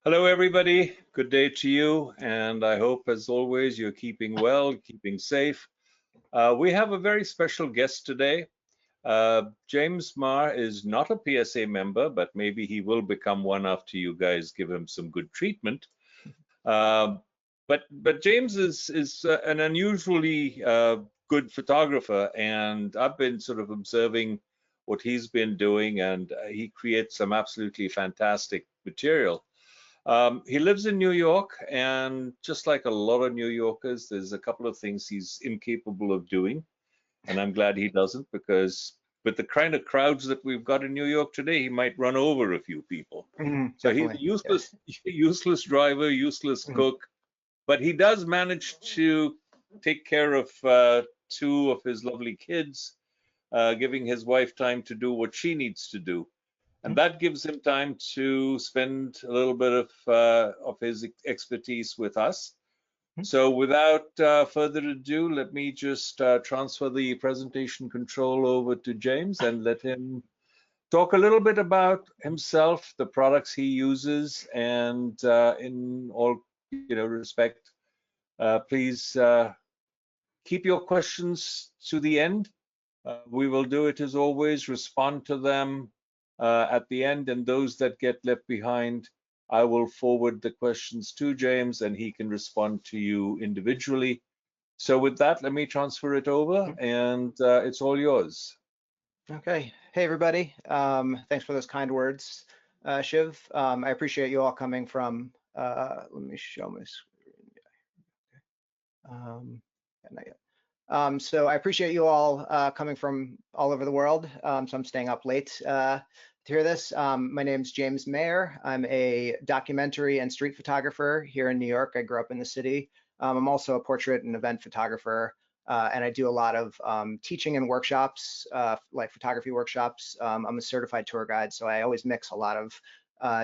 Hello, everybody. Good day to you. And I hope, as always, you're keeping well, keeping safe. We have a very special guest today. James Maher is not a PSA member, but maybe he will become one after you guys give him some good treatment. Um, but James is an unusually good photographer, and I've been sort of observing what he's been doing, and he creates some absolutely fantastic material. He lives in New York, and just like a lot of New Yorkers, there's a couple of things he's incapable of doing, and I'm glad he doesn't because with the kind of crowds that we've got in New York today, he might run over a few people. So he's a Definitely, yes. useless driver, useless Mhm. cook, but he does manage to take care of two of his lovely kids, giving his wife time to do what she needs to do, and Mhm. that gives him time to spend a little bit of his expertise with us. Mhm. So without further ado, let me just transfer the presentation control over to James and let him talk a little bit about himself, the products he uses, and in all respect, please keep your questions to the end. We will do it as always, respond to them at the end, and those that get left behind, I will forward the questions to James and he can respond to you individually. So with that, let me transfer it over Mhm. and it's all yours. Okay. Hey, everybody. Thanks for those kind words, Shiv. I appreciate you all coming from, let me show my screen. Yeah, not yet. So I appreciate you all coming from all over the world. So I'm staying up late to hear this. My name's James Maher. I'm a documentary and street photographer here in New York. I grew up in the city. I'm also a portrait and event photographer, and I do a lot of teaching and workshops, like photography workshops. I'm a certified tour guide, so I always mix a lot of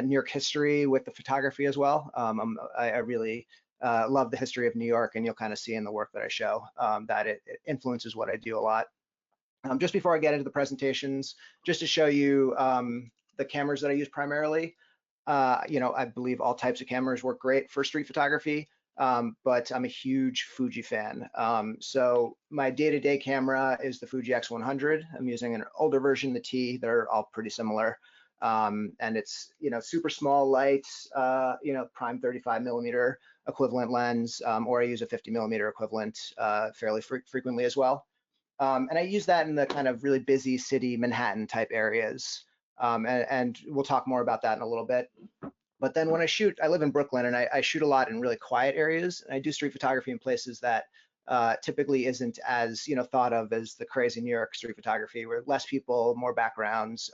New York history with the photography as well. I really love the history of New York, and you'll kind of see in the work that I show that it influences what I do a lot. Just before I get into the presentations, just to show you the cameras that I use primarily, I believe all types of cameras work great for street photography, but I'm a huge Fuji fan. So my day-to-day camera is the Fuji X100. I'm using an older version, the T. They're all pretty similar. And it's, super small lights, prime 35 millimeter equivalent lens, or I use a 50 millimeter equivalent fairly frequently as well. And I use that in the kind of really busy city Manhattan type areas. And we'll talk more about that in a little bit. But then when I shoot, I live in Brooklyn, and I shoot a lot in really quiet areas. And I do street photography in places that typically isn't as thought of as the crazy New York street photography, where less people, more backgrounds.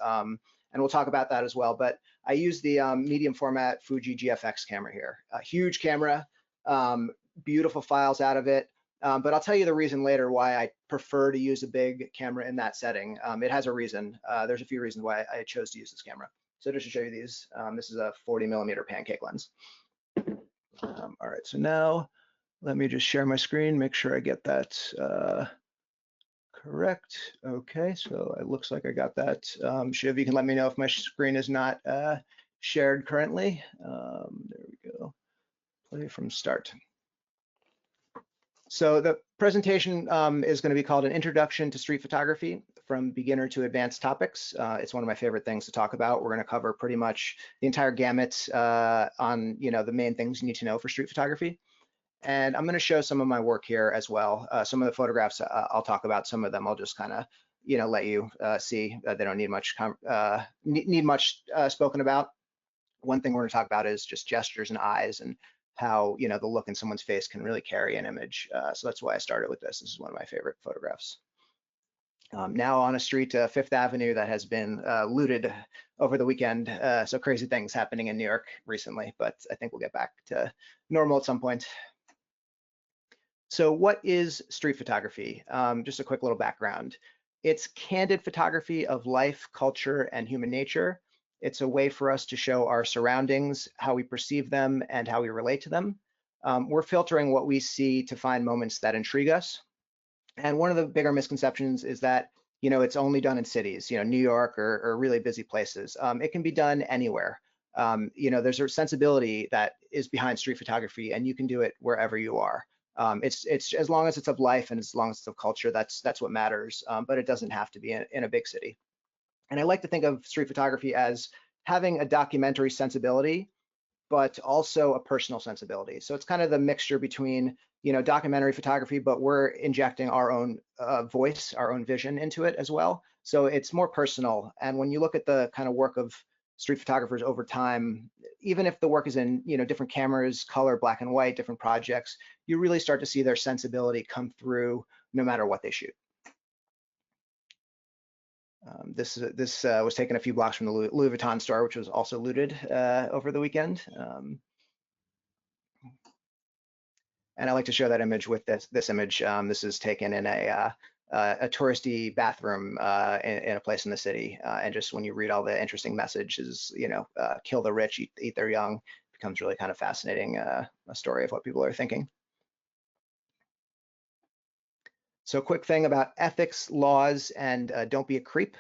And we'll talk about that as well. But I use the medium format Fuji GFX camera here. A huge camera, beautiful files out of it. But I'll tell you the reason later why I prefer to use a big camera in that setting. It has a reason. There's a few reasons why I chose to use this camera. So just to show you these, this is a 40 millimeter pancake lens. All right, so now let me just share my screen, make sure I get that correct. Okay, so it looks like I got that. Shiv, you can let me know if my screen is not shared currently. There we go. Play from start. So the presentation is going to be called An Introduction to Street Photography from Beginner to Advanced Topics. It's one of my favorite things to talk about. We're going to cover pretty much the entire gamut on the main things you need to know for street photography. And I'm going to show some of my work here as well. Some of the photographs I'll talk about. Some of them I'll just kind of let you see. They don't need much spoken about. One thing we're going to talk about is just gestures and eyes, and how the look in someone's face can really carry an image. So that's why I started with this. This is one of my favorite photographs. Now on a street, Fifth Avenue, that has been looted over the weekend. So crazy things happening in New York recently, but I think we'll get back to normal at some point. So what is street photography? Just a quick little background. It's candid photography of life, culture, and human nature. It's a way for us to show our surroundings, how we perceive them, and how we relate to them. We're filtering what we see to find moments that intrigue us. And one of the bigger misconceptions is that it's only done in cities, New York or really busy places. It can be done anywhere. There's a sensibility that is behind street photography, and you can do it wherever you are. It's as long as it's of life and as long as it's of culture, that's what matters. But it doesn't have to be in a big city. And I like to think of street photography as having a documentary sensibility, but also a personal sensibility. So it's kind of the mixture between, documentary photography, but we're injecting our own voice, our own vision into it as well. So it's more personal. And when you look at the kind of work of street photographers over time, even if the work is in, different cameras, color, black and white, different projects, you really start to see their sensibility come through no matter what they shoot. This was taken a few blocks from the Louis Vuitton store, which was also looted over the weekend. And I like to show that image with this image. This is taken in a touristy bathroom in a place in the city. And just when you read all the interesting messages, kill the rich, eat their young, becomes really kind of fascinating, a story of what people are thinking. So quick thing about ethics, laws, and don't be a creep.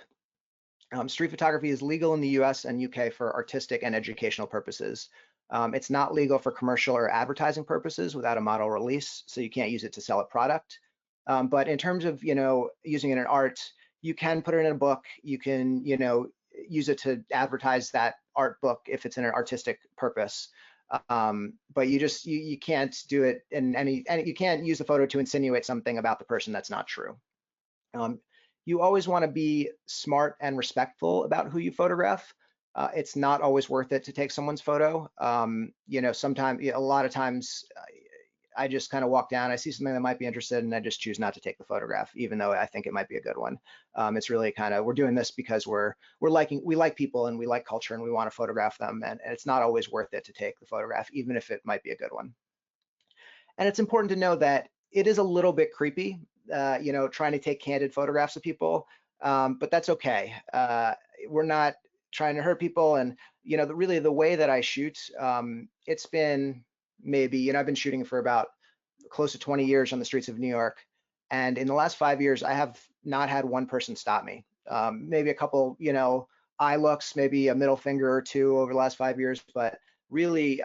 Street photography is legal in the US and UK for artistic and educational purposes. It's not legal for commercial or advertising purposes without a model release, so you can't use it to sell a product. But in terms of, using it in art, you can put it in a book. You can, use it to advertise that art book if it's in an artistic purpose. But you can't do it in you can't use the photo to insinuate something about the person that's not true. You always want to be smart and respectful about who you photograph. It's not always worth it to take someone's photo. Sometimes, a lot of times, I just kind of walk down, I see something that might be interested, and I just choose not to take the photograph, even though I think it might be a good one. It's really kind of, we're doing this because we like people and we like culture and we want to photograph them, and it's not always worth it to take the photograph, even if it might be a good one. And it's important to know that it is a little bit creepy, trying to take candid photographs of people, but that's okay. We're not trying to hurt people, and really the way that I shoot, it's been maybe, I've been shooting for about close to 20 years on the streets of New York, and in the last 5 years, I have not had one person stop me. Maybe a couple, eye looks, maybe a middle finger or two over the last 5 years, but really,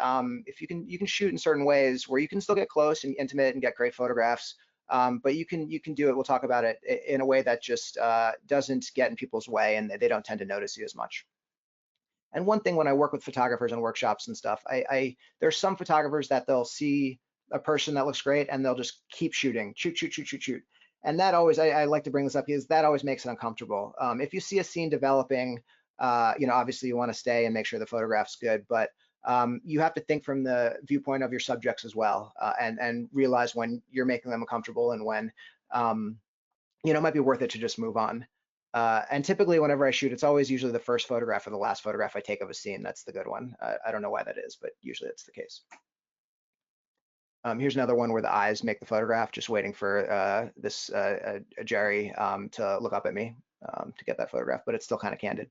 if you can shoot in certain ways where you can still get close and intimate and get great photographs, but you can do it. We'll talk about it in a way that just doesn't get in people's way, and they don't tend to notice you as much. And one thing when I work with photographers and workshops and stuff, there's some photographers that they'll see a person that looks great and they'll just keep shooting, shoot. And that always, I like to bring this up because that always makes it uncomfortable. If you see a scene developing, obviously you want to stay and make sure the photograph's good, but you have to think from the viewpoint of your subjects as well, and realize when you're making them uncomfortable and when, it might be worth it to just move on. And typically whenever I shoot, it's always usually the first photograph or the last photograph I take of a scene. That's the good one. I don't know why that is, but usually that's the case. Here's another one where the eyes make the photograph, just waiting for Jerry to look up at me to get that photograph, but it's still kind of candid.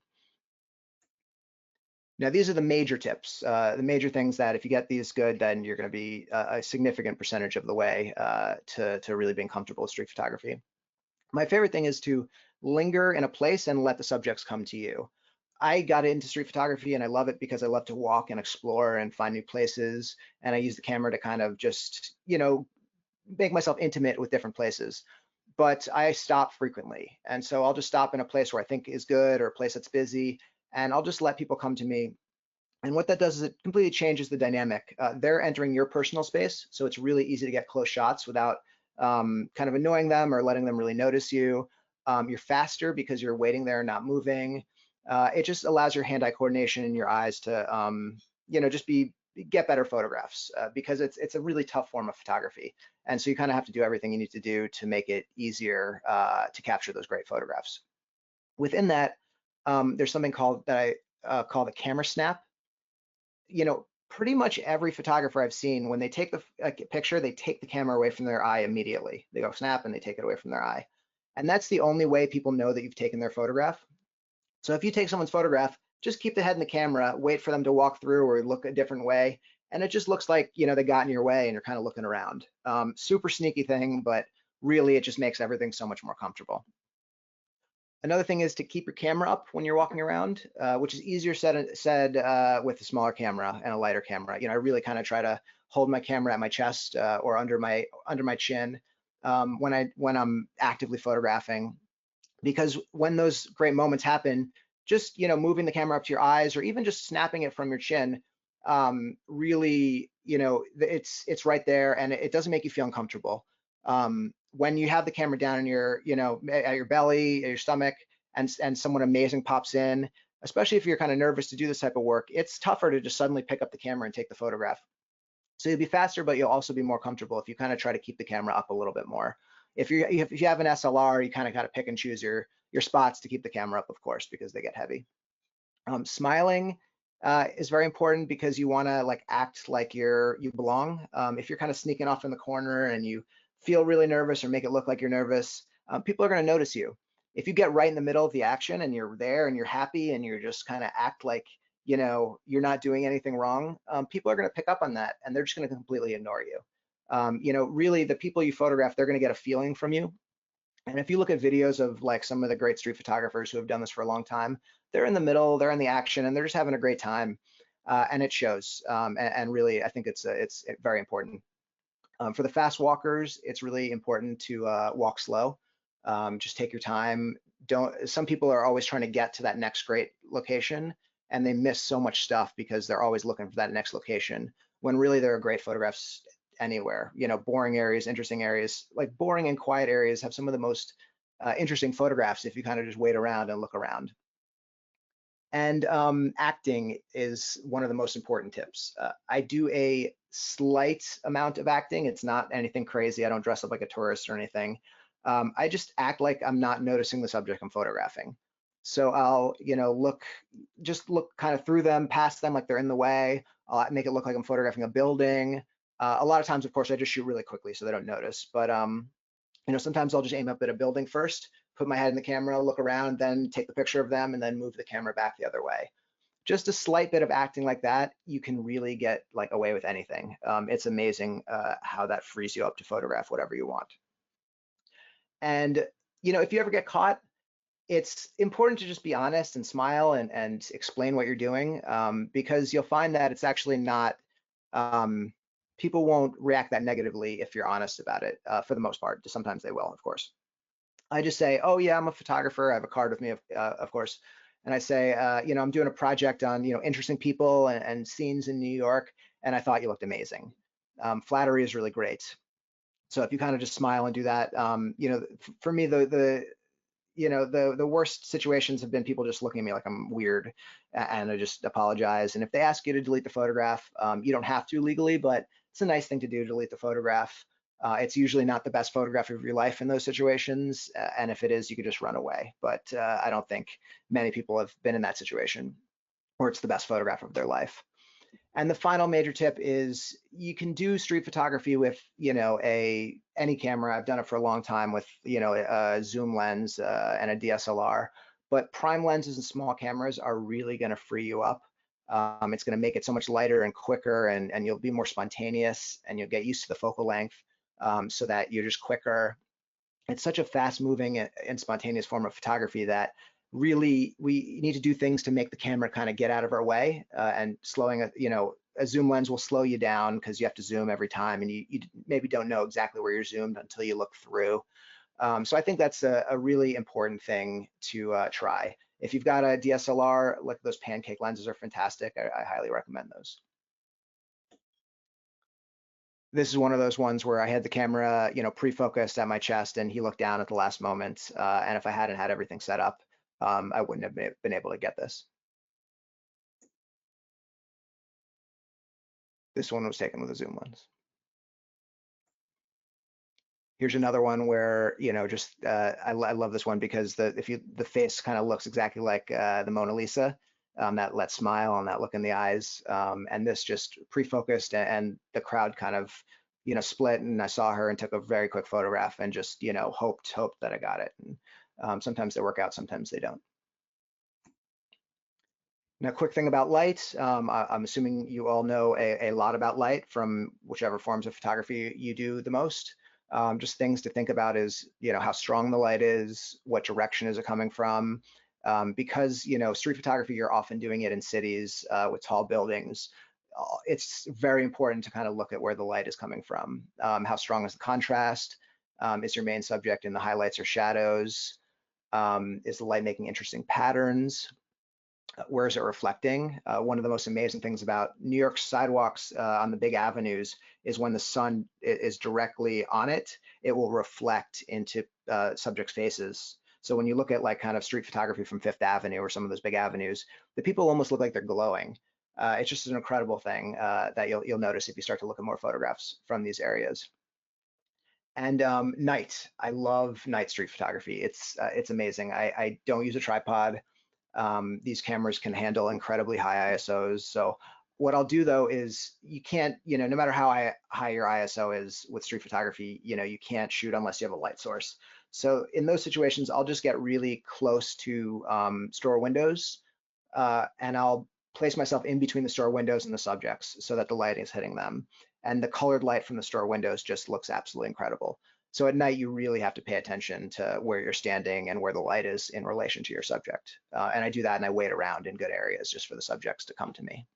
Now, these are the major tips, the major things that if you get these good, then you're going to be a significant percentage of the way to really being comfortable with street photography. My favorite thing is to linger in a place and let the subjects come to you. I got into street photography and I love it because I love to walk and explore and find new places. And I use the camera to kind of just, make myself intimate with different places. But I stop frequently. And so I'll just stop in a place where I think is good or a place that's busy, and I'll just let people come to me. And what that does is it completely changes the dynamic. They're entering your personal space, so it's really easy to get close shots without kind of annoying them or letting them really notice you. You're faster because you're waiting there, not moving. It just allows your hand-eye coordination and your eyes to, just get better photographs because it's a really tough form of photography. And so you kind of have to do everything you need to do to make it easier to capture those great photographs. Within that, there's something that I call the camera snap. Pretty much every photographer I've seen, when they take the picture, they take the camera away from their eye immediately. They go snap and they take it away from their eye. And that's the only way people know that you've taken their photograph. So if you take someone's photograph, just keep the head in the camera, wait for them to walk through or look a different way. And it just looks like, they got in your way and you're kind of looking around. Super sneaky thing, but really it just makes everything so much more comfortable. Another thing is to keep your camera up when you're walking around, which is easier said with a smaller camera and a lighter camera. I really kind of try to hold my camera at my chest or under my chin when I'm actively photographing, because when those great moments happen, just moving the camera up to your eyes or even just snapping it from your chin, really, it's right there, and it doesn't make you feel uncomfortable. When you have the camera down in your, at your belly, at your stomach, and someone amazing pops in, especially if you're kind of nervous to do this type of work, it's tougher to just suddenly pick up the camera and take the photograph. So you'll be faster, but you'll also be more comfortable if you kind of try to keep the camera up a little bit more. If you have an SLR, you kind of got to pick and choose your spots to keep the camera up, of course, because they get heavy. Smiling is very important because you want to act like you belong. If you're kind of sneaking off in the corner and you feel really nervous or make it look like you're nervous, people are going to notice you. If you get right in the middle of the action and you're there and you're happy and you're just kind of act like you're not doing anything wrong, people are going to pick up on that and they're just going to completely ignore you. Really, the people you photograph, they're going to get a feeling from you. And if you look at videos of some of the great street photographers who have done this for a long time, they're in the middle, they're in the action, and they're just having a great time, and it shows. And really, I think it's very important. For the fast walkers, it's really important to walk slow. Just take your time. Some people are always trying to get to that next great location, and they miss so much stuff because they're always looking for that next location, when really there are great photographs anywhere. Boring areas, interesting areas, like boring and quiet areas have some of the most interesting photographs if you kind of just wait around and look around. And acting is one of the most important tips. I do a slight amount of acting. It's not anything crazy. I don't dress up like a tourist or anything. I just act like I'm not noticing the subject I'm photographing. So I'll, look kind of through them, past them like they're in the way. I'll make it look like I'm photographing a building. A lot of times, of course, I just shoot really quickly so they don't notice. But sometimes I'll just aim up at a building first, put my head in the camera, look around, then take the picture of them, and then move the camera back the other way. Just a slight bit of acting like that, you can really get away with anything. It's amazing how that frees you up to photograph whatever you want. And if you ever get caught, it's important to just be honest and smile and explain what you're doing, because you'll find that it's actually not, people won't react that negatively if you're honest about it, for the most part. Sometimes they will, of course. I just say, oh yeah, I'm a photographer. I have a card with me, of course. And I say, I'm doing a project on, interesting people and scenes in New York, and I thought you looked amazing. Flattery is really great. So if you kind of just smile and do that, for me, the worst situations have been people just looking at me like I'm weird, and I just apologize. And if they ask you to delete the photograph, you don't have to legally, but it's a nice thing to do, delete the photograph. It's usually not the best photograph of your life in those situations, and if it is, you could just run away. But I don't think many people have been in that situation where it's the best photograph of their life. And the final major tip is you can do street photography with, any camera. I've done it for a long time with, a zoom lens and a DSLR. But prime lenses and small cameras are really going to free you up. It's going to make it so much lighter and quicker, and you'll be more spontaneous, and you'll get used to the focal length, so that you're just quicker. It's such a fast-moving and spontaneous form of photography that really we need to do things to make the camera kind of get out of our way, and slowing, a zoom lens will slow you down because you have to zoom every time, and you maybe don't know exactly where you're zoomed until you look through. So I think that's a really important thing to try. If you've got a DSLR, like those pancake lenses are fantastic. I highly recommend those. This is one of those ones where I had the camera, pre-focused at my chest, and he looked down at the last moment. And if I hadn't had everything set up, I wouldn't have been able to get this. This one was taken with a zoom lens. Here's another one where, just I love this one because the face kind of looks exactly like the Mona Lisa, that smile and that look in the eyes, and this just pre-focused, and the crowd kind of split, and I saw her and took a very quick photograph and just hoped that I got it. And sometimes they work out, sometimes they don't. Now, quick thing about light. I'm assuming you all know a lot about light from whichever forms of photography you do the most. Just things to think about is, how strong the light is, what direction is it coming from? Because, street photography, you're often doing it in cities with tall buildings. It's very important to kind of look at where the light is coming from. How strong is the contrast? Is your main subject in the highlights or shadows? Is the light making interesting patterns? Where is it reflecting? One of the most amazing things about New York sidewalks on the big avenues is when the sun is directly on it, it will reflect into subjects' faces. So when you look at like kind of street photography from Fifth Avenue or some of those big avenues, the people almost look like they're glowing. It's just an incredible thing that you'll notice if you start to look at more photographs from these areas. And night, I love night street photography. It's amazing. I don't use a tripod. These cameras can handle incredibly high ISOs. So what I'll do though is you can't, no matter how high your ISO is with street photography, you can't shoot unless you have a light source. So in those situations, I'll just get really close to store windows and I'll place myself in between the store windows and the subjects so that the lighting is hitting them. And the colored light from the store windows just looks absolutely incredible. So at night, you really have to pay attention to where you're standing and where the light is in relation to your subject. And I do that and I wait around in good areas just for the subjects to come to me.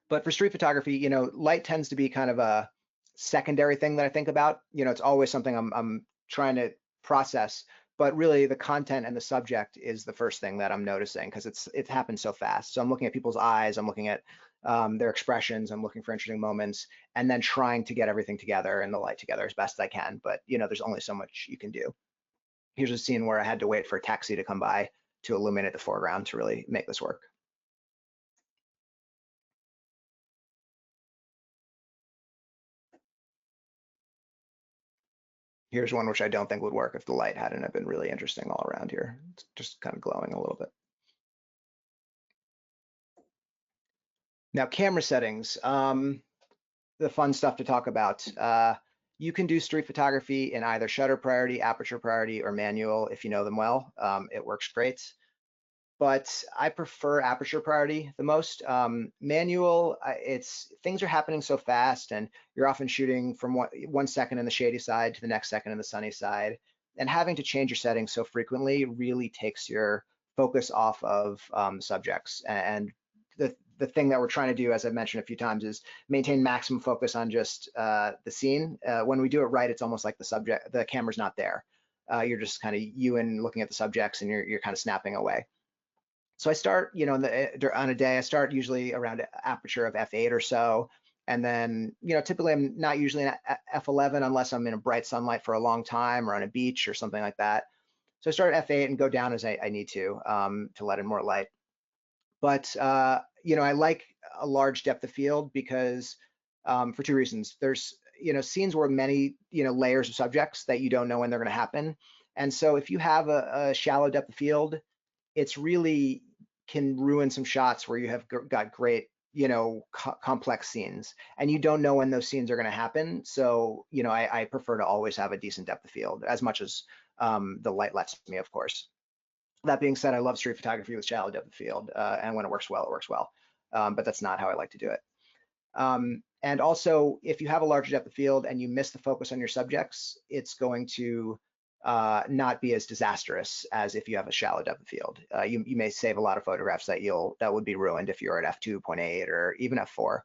But for street photography, light tends to be kind of a secondary thing that I think about. It's always something I'm trying to process, but really the content and the subject is the first thing that I'm noticing because it happens so fast. So I'm looking at people's eyes, I'm looking at their expressions, I'm looking for interesting moments, and then trying to get everything together and the light together as best I can. But there's only so much you can do. Here's a scene where I had to wait for a taxi to come by to illuminate the foreground to really make this work. Here's one which I don't think would work if the light hadn't have been really interesting all around here. It's just kind of glowing a little bit. Now, camera settings, the fun stuff to talk about. You can do street photography in either shutter priority, aperture priority, or manual if you know them well. It works great. But I prefer aperture priority the most. Manual, things are happening so fast and you're often shooting from one second in the shady side to the next second in the sunny side. And having to change your settings so frequently really takes your focus off of subjects. And the thing that we're trying to do, as I've mentioned a few times, is maintain maximum focus on just the scene. When we do it right, it's almost like the camera's not there. You're just kind of looking at the subjects and you're kind of snapping away. So I start, on a day, I start usually around an aperture of f8 or so. And then, typically I'm not usually in f11 unless I'm in a bright sunlight for a long time or on a beach or something like that. So I start at f8 and go down as I need to let in more light. But, I like a large depth of field because for two reasons. There's, scenes where many, layers of subjects that you don't know when they're going to happen. And so if you have a shallow depth of field, it's really can ruin some shots where you have got great, complex scenes and you don't know when those scenes are going to happen. So, I prefer to always have a decent depth of field as much as the light lets me, of course. That being said, I love street photography with shallow depth of field, and when it works well, it works well. But that's not how I like to do it. And also, if you have a larger depth of field and you miss the focus on your subjects, it's going to not be as disastrous as if you have a shallow depth of field. You may save a lot of photographs that would be ruined if you're at f2.8 or even f4.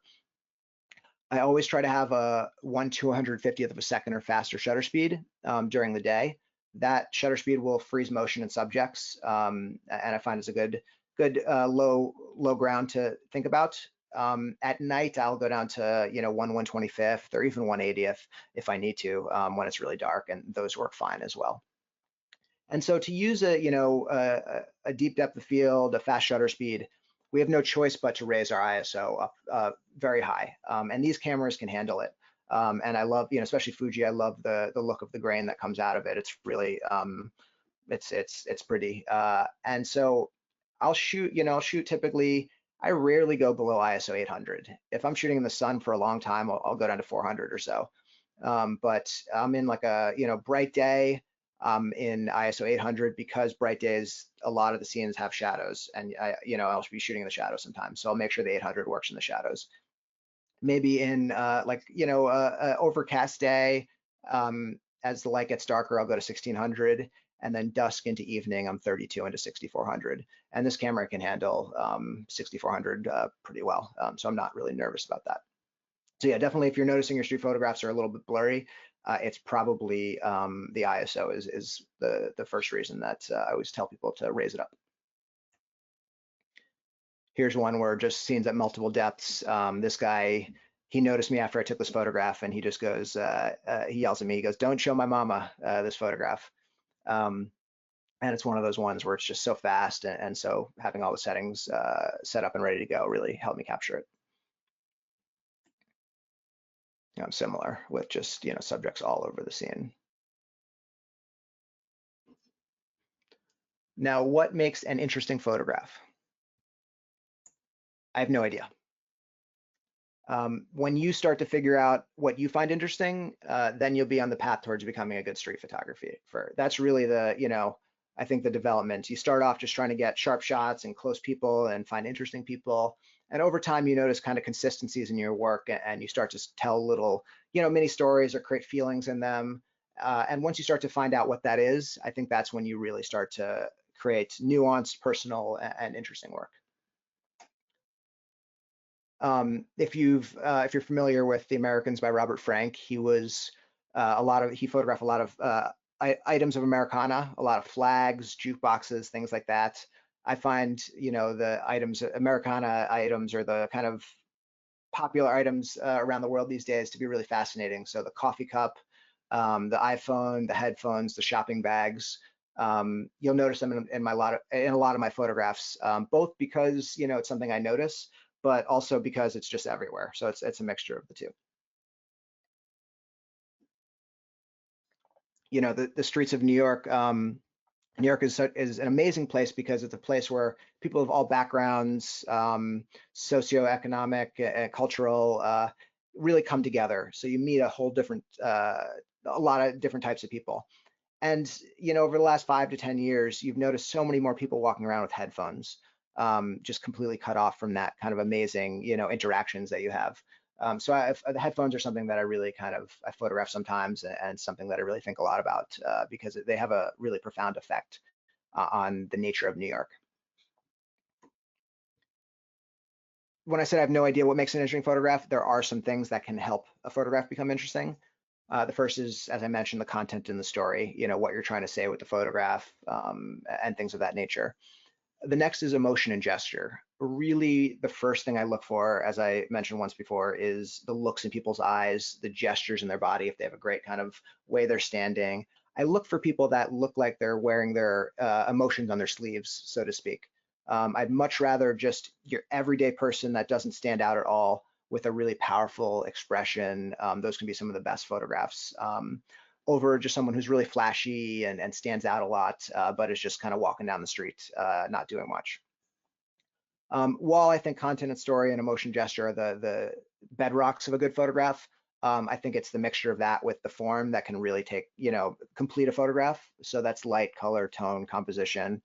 I always try to have a 1/250th of a second or faster shutter speed during the day. That shutter speed will freeze motion in subjects, and I find it's a good low ground to think about. At night, I'll go down to 1/125th or even 1/80th if I need to when it's really dark, and those work fine as well. And so to use a deep depth of field, a fast shutter speed, we have no choice but to raise our ISO up very high, and these cameras can handle it. And I love, especially Fuji. I love the look of the grain that comes out of it. It's really, it's pretty. And so I'll shoot, typically. I rarely go below ISO 800. If I'm shooting in the sun for a long time, I'll go down to 400 or so. But I'm in like a bright day. in ISO 800 because bright days, a lot of the scenes have shadows, and I'll be shooting in the shadows sometimes. So I'll make sure the 800 works in the shadows. Maybe in overcast day, as the light gets darker, I'll go to 1600, and then dusk into evening, I'm 32 into 6400. And this camera can handle 6400 pretty well, so I'm not really nervous about that. So yeah, definitely if you're noticing your street photographs are a little bit blurry, it's probably the ISO is the first reason that I always tell people to raise it up. Here's one where just scenes at multiple depths. This guy, he noticed me after I took this photograph, and he just goes, he yells at me, he goes, "Don't show my mama this photograph." And it's one of those ones where it's just so fast, and so having all the settings set up and ready to go really helped me capture it. Similar with just subjects all over the scene. Now, what makes an interesting photograph? I have no idea. When you start to figure out what you find interesting, then you'll be on the path towards becoming a good street photographer. That's really I think the development. You start off just trying to get sharp shots and close people and find interesting people. And over time, you notice kind of consistencies in your work, and you start to tell little, mini stories or create feelings in them. And once you start to find out what that is, I think that's when you really start to create nuanced, personal, and interesting work. If you're familiar with The Americans by Robert Frank, he photographed a lot of items of Americana, a lot of flags, jukeboxes, things like that. I find the Americana items are the kind of popular items around the world these days to be really fascinating. So the coffee cup, the iPhone, the headphones, the shopping bags. You'll notice them in a lot of my photographs, both because it's something I notice, but also because it's just everywhere. So it's a mixture of the two. The streets of New York. New York is an amazing place because it's a place where people of all backgrounds, socioeconomic, cultural, really come together. So you meet a lot of different types of people. And over the last 5 to 10 years, you've noticed so many more people walking around with headphones, just completely cut off from that kind of amazing, interactions that you have. So the headphones are something that I photograph sometimes, and something that I really think a lot about because they have a really profound effect on the nature of New York. When I said I have no idea what makes an interesting photograph, there are some things that can help a photograph become interesting. The first is, as I mentioned, the content in the story, what you're trying to say with the photograph, and things of that nature. The next is emotion and gesture. Really, the first thing I look for, as I mentioned once before, is the looks in people's eyes, the gestures in their body, if they have a great kind of way they're standing. I look for people that look like they're wearing their emotions on their sleeves, so to speak. I'd much rather just your everyday person that doesn't stand out at all with a really powerful expression. Those can be some of the best photographs. Over just someone who's really flashy and stands out a lot, but is just kind of walking down the street, not doing much. While I think content and story and emotion gesture are the bedrocks of a good photograph, I think it's the mixture of that with the form that can really complete a photograph. So that's light, color, tone, composition.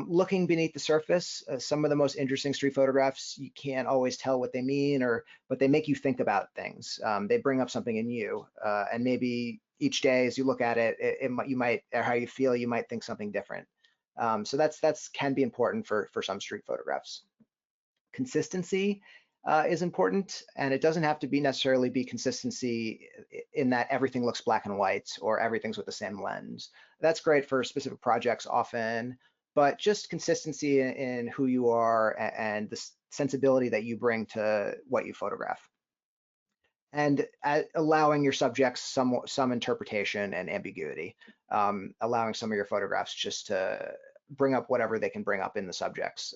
Looking beneath the surface, some of the most interesting street photographs, you can't always tell what they mean, but they make you think about things. They bring up something in you, and maybe each day as you look at it, or how you feel, you might think something different. So that's can be important for some street photographs. Consistency is important, and it doesn't have to be necessarily be consistency in that everything looks black and white or everything's with the same lens. That's great for specific projects often, but just consistency in who you are and the sensibility that you bring to what you photograph. And allowing your subjects some interpretation and ambiguity, allowing some of your photographs just to bring up whatever they can bring up in the subjects,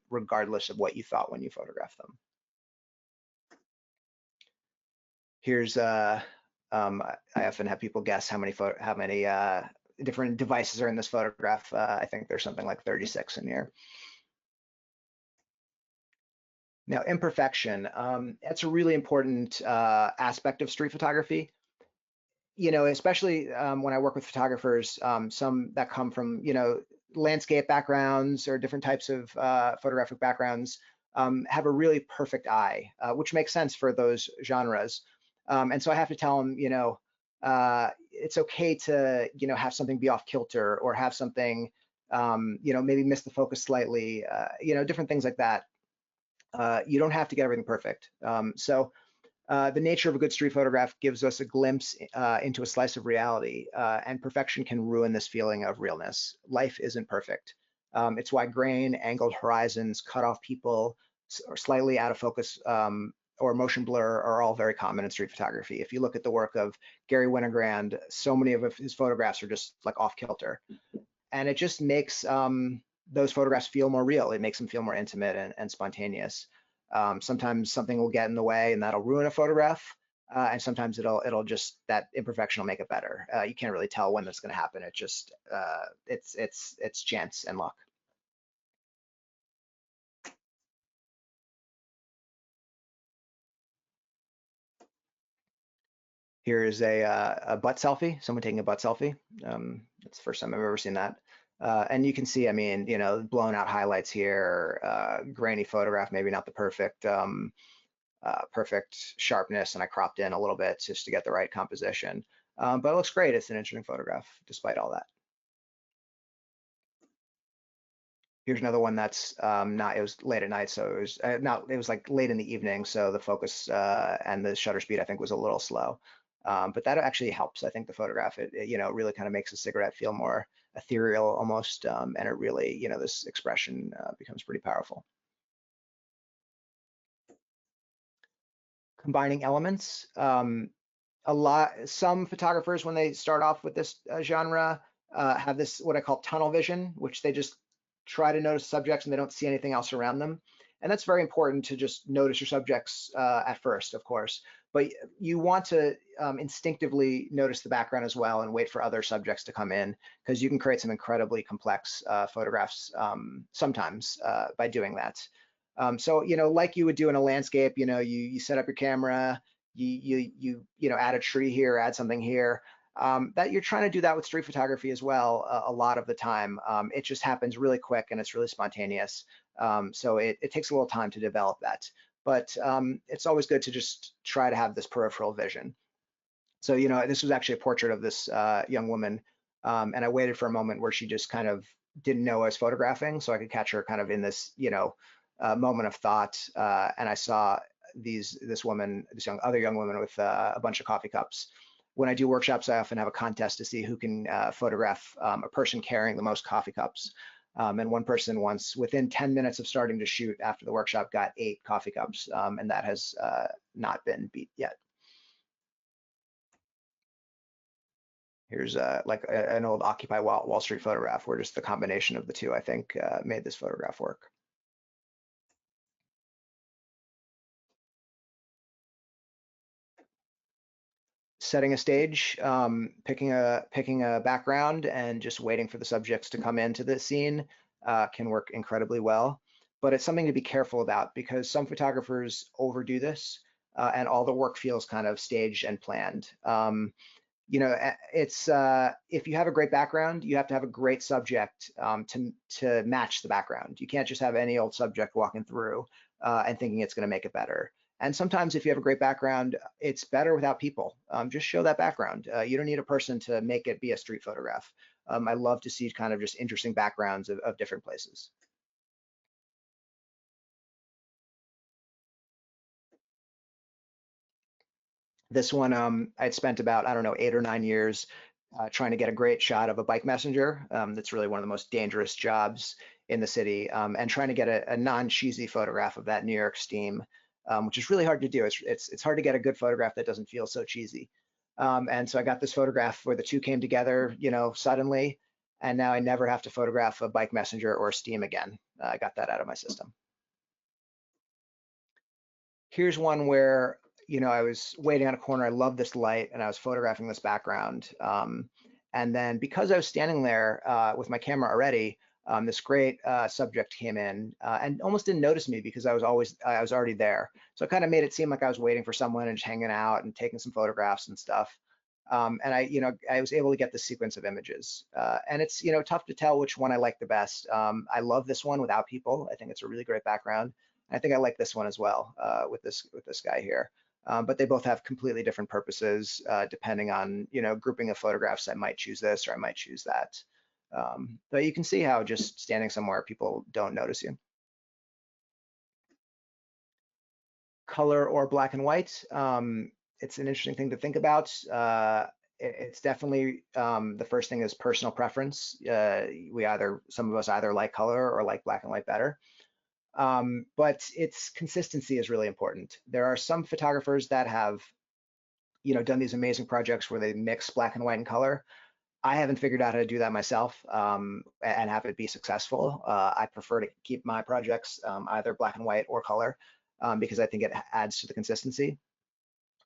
regardless of what you thought when you photographed them. Here's I often have people guess how many different devices are in this photograph. I think there's something like 36 in here. Now, imperfection, that's a really important aspect of street photography. especially when I work with photographers, some that come from, landscape backgrounds or different types of photographic backgrounds, have a really perfect eye, which makes sense for those genres. And so I have to tell them, it's okay to, have something be off kilter or have something, maybe miss the focus slightly, different things like that. You don't have to get everything perfect. The nature of a good street photograph gives us a glimpse into a slice of reality, and perfection can ruin this feeling of realness. Life isn't perfect. It's why grain, angled horizons, cut off people, or slightly out of focus, or motion blur are all very common in street photography. If you look at the work of Gary Winogrand, so many of his photographs are just like off kilter. And it just makes those photographs feel more real. It makes them feel more intimate and spontaneous. Sometimes something will get in the way and that'll ruin a photograph. And sometimes it'll just, that imperfection will make it better. You can't really tell when that's going to happen. It just it's chance and luck. Here is a butt selfie. Someone taking a butt selfie. That's the first time I've ever seen that. And you can see, I mean, blown out highlights here, grainy photograph, maybe not the perfect perfect sharpness, and I cropped in a little bit just to get the right composition. But it looks great. It's an interesting photograph despite all that. Here's another one that's not, it was late at night, so it was not, it was like late in the evening, so the focus and the shutter speed I think was a little slow. But that actually helps. I think the photograph, it really kind of makes a cigarette feel more ethereal almost, and it really, this expression becomes pretty powerful. Combining elements. Some photographers, when they start off with this genre, have this, what I call tunnel vision, which they just try to notice subjects and they don't see anything else around them. And that's very important, to just notice your subjects at first, of course, but you want to instinctively notice the background as well and wait for other subjects to come in, because you can create some incredibly complex photographs sometimes by doing that. So, like you would do in a landscape, you set up your camera, you add a tree here, add something here. That you're trying to do that with street photography as well a lot of the time. It just happens really quick and it's really spontaneous. So it takes a little time to develop that. But it's always good to just try to have this peripheral vision. So, this was actually a portrait of this young woman, and I waited for a moment where she just kind of didn't know I was photographing, so I could catch her kind of in this, moment of thought. And I saw this other young woman with a bunch of coffee cups. When I do workshops, I often have a contest to see who can photograph a person carrying the most coffee cups. And one person once, within 10 minutes of starting to shoot after the workshop, got 8 coffee cups, and that has not been beat yet. Here's like an old Occupy Wall Street photograph, where just the combination of the two, I think, made this photograph work. Setting a stage, picking a background and just waiting for the subjects to come into the scene can work incredibly well. But it's something to be careful about, because some photographers overdo this and all the work feels kind of staged and planned. It's if you have a great background, you have to have a great subject to match the background. You can't just have any old subject walking through and thinking it's going to make it better. And sometimes if you have a great background, it's better without people. Just show that background. You don't need a person to make it be a street photograph. I love to see kind of just interesting backgrounds of different places. This one, I'd spent about, I don't know, 8 or 9 years trying to get a great shot of a bike messenger. That's really one of the most dangerous jobs in the city, and trying to get a non-cheesy photograph of that New York steam, which is really hard to do. It's hard to get a good photograph that doesn't feel so cheesy. And so I got this photograph where the two came together, suddenly, and now I never have to photograph a bike messenger or a steam again. I got that out of my system. Here's one where, I was waiting on a corner. I love this light, and I was photographing this background. And then because I was standing there with my camera already, this great subject came in and almost didn't notice me, because I was already there. So it kind of made it seem like I was waiting for someone and just hanging out and taking some photographs and stuff. And I was able to get the sequence of images. And it's, tough to tell which one I like the best. I love this one without people. I think it's a really great background. I think I like this one as well with this guy here. But they both have completely different purposes depending on, grouping of photographs. I might choose this or I might choose that. But you can see how just standing somewhere, people don't notice you. Color or black and white. It's an interesting thing to think about. It's definitely the first thing is personal preference. Some of us either like color or like black and white better. But its consistency is really important. There are some photographers that have, done these amazing projects where they mix black and white and color. I haven't figured out how to do that myself and have it be successful. I prefer to keep my projects either black and white or color because I think it adds to the consistency.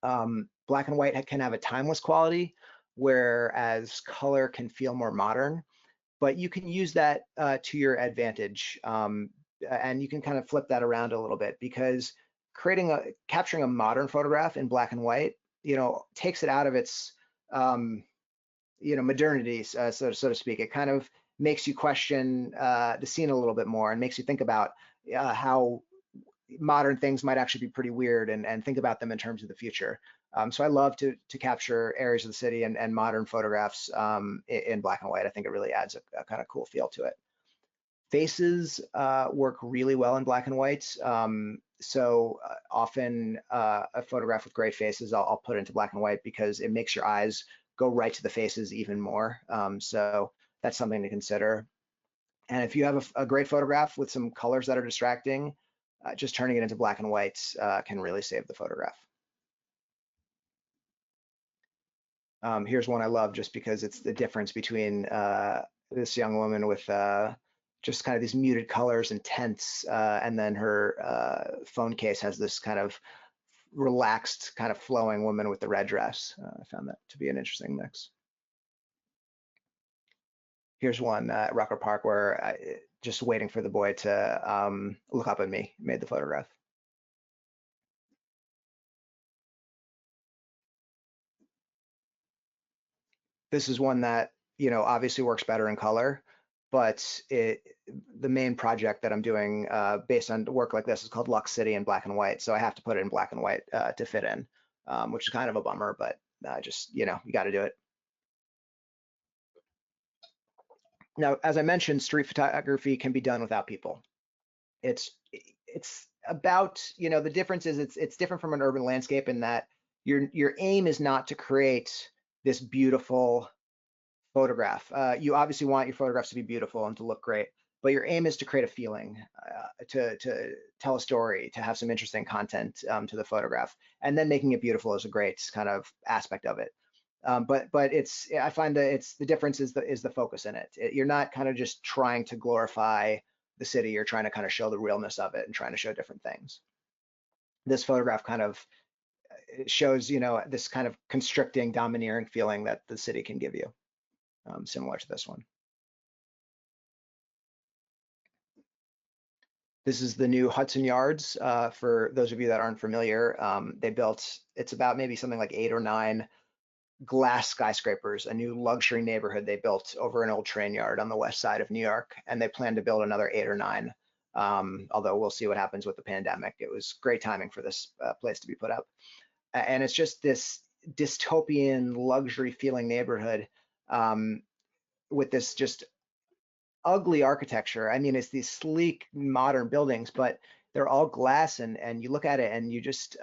Black and white can have a timeless quality, whereas color can feel more modern, but you can use that to your advantage. And you can kind of flip that around a little bit because capturing a modern photograph in black and white, takes it out of its, modernity, so to speak. It kind of makes you question the scene a little bit more and makes you think about how modern things might actually be pretty weird and think about them in terms of the future. So I love to capture areas of the city and modern photographs in black and white. I think it really adds a kind of cool feel to it. Faces work really well in black and white. So often a photograph with great faces, I'll put into black and white because it makes your eyes go right to the faces even more. So that's something to consider. And if you have a great photograph with some colors that are distracting, just turning it into black and white can really save the photograph. Here's one I love just because it's the difference between this young woman with just kind of these muted colors and tints, and then her phone case has this kind of relaxed, kind of flowing woman with the red dress. I found that to be an interesting mix. Here's one at Rucker Park where just waiting for the boy to look up at me, made the photograph. This is one that, obviously works better in color, but the main project that I'm doing based on work like this is called Lux City in black and white. So I have to put it in black and white to fit in, which is kind of a bummer, but just, you got to do it. Now, as I mentioned, street photography can be done without people. It's about, the difference is it's different from an urban landscape in that your aim is not to create this beautiful photograph. You obviously want your photographs to be beautiful and to look great, but your aim is to create a feeling, to tell a story, to have some interesting content to the photograph, and then making it beautiful is a great kind of aspect of it. But I find that the difference is the focus in it. You're not kind of just trying to glorify the city. You're trying to kind of show the realness of it and trying to show different things. This photograph kind of shows, this kind of constricting, domineering feeling that the city can give you, similar to this one. This is the new Hudson Yards. For those of you that aren't familiar, it's about maybe something like 8 or 9 glass skyscrapers, a new luxury neighborhood they built over an old train yard on the west side of New York, and they plan to build another 8 or 9. Although we'll see what happens with the pandemic. It was great timing for this place to be put up. And it's just this dystopian luxury feeling neighborhood with this just ugly architecture. I mean, it's these sleek modern buildings, but they're all glass, and you look at it and you just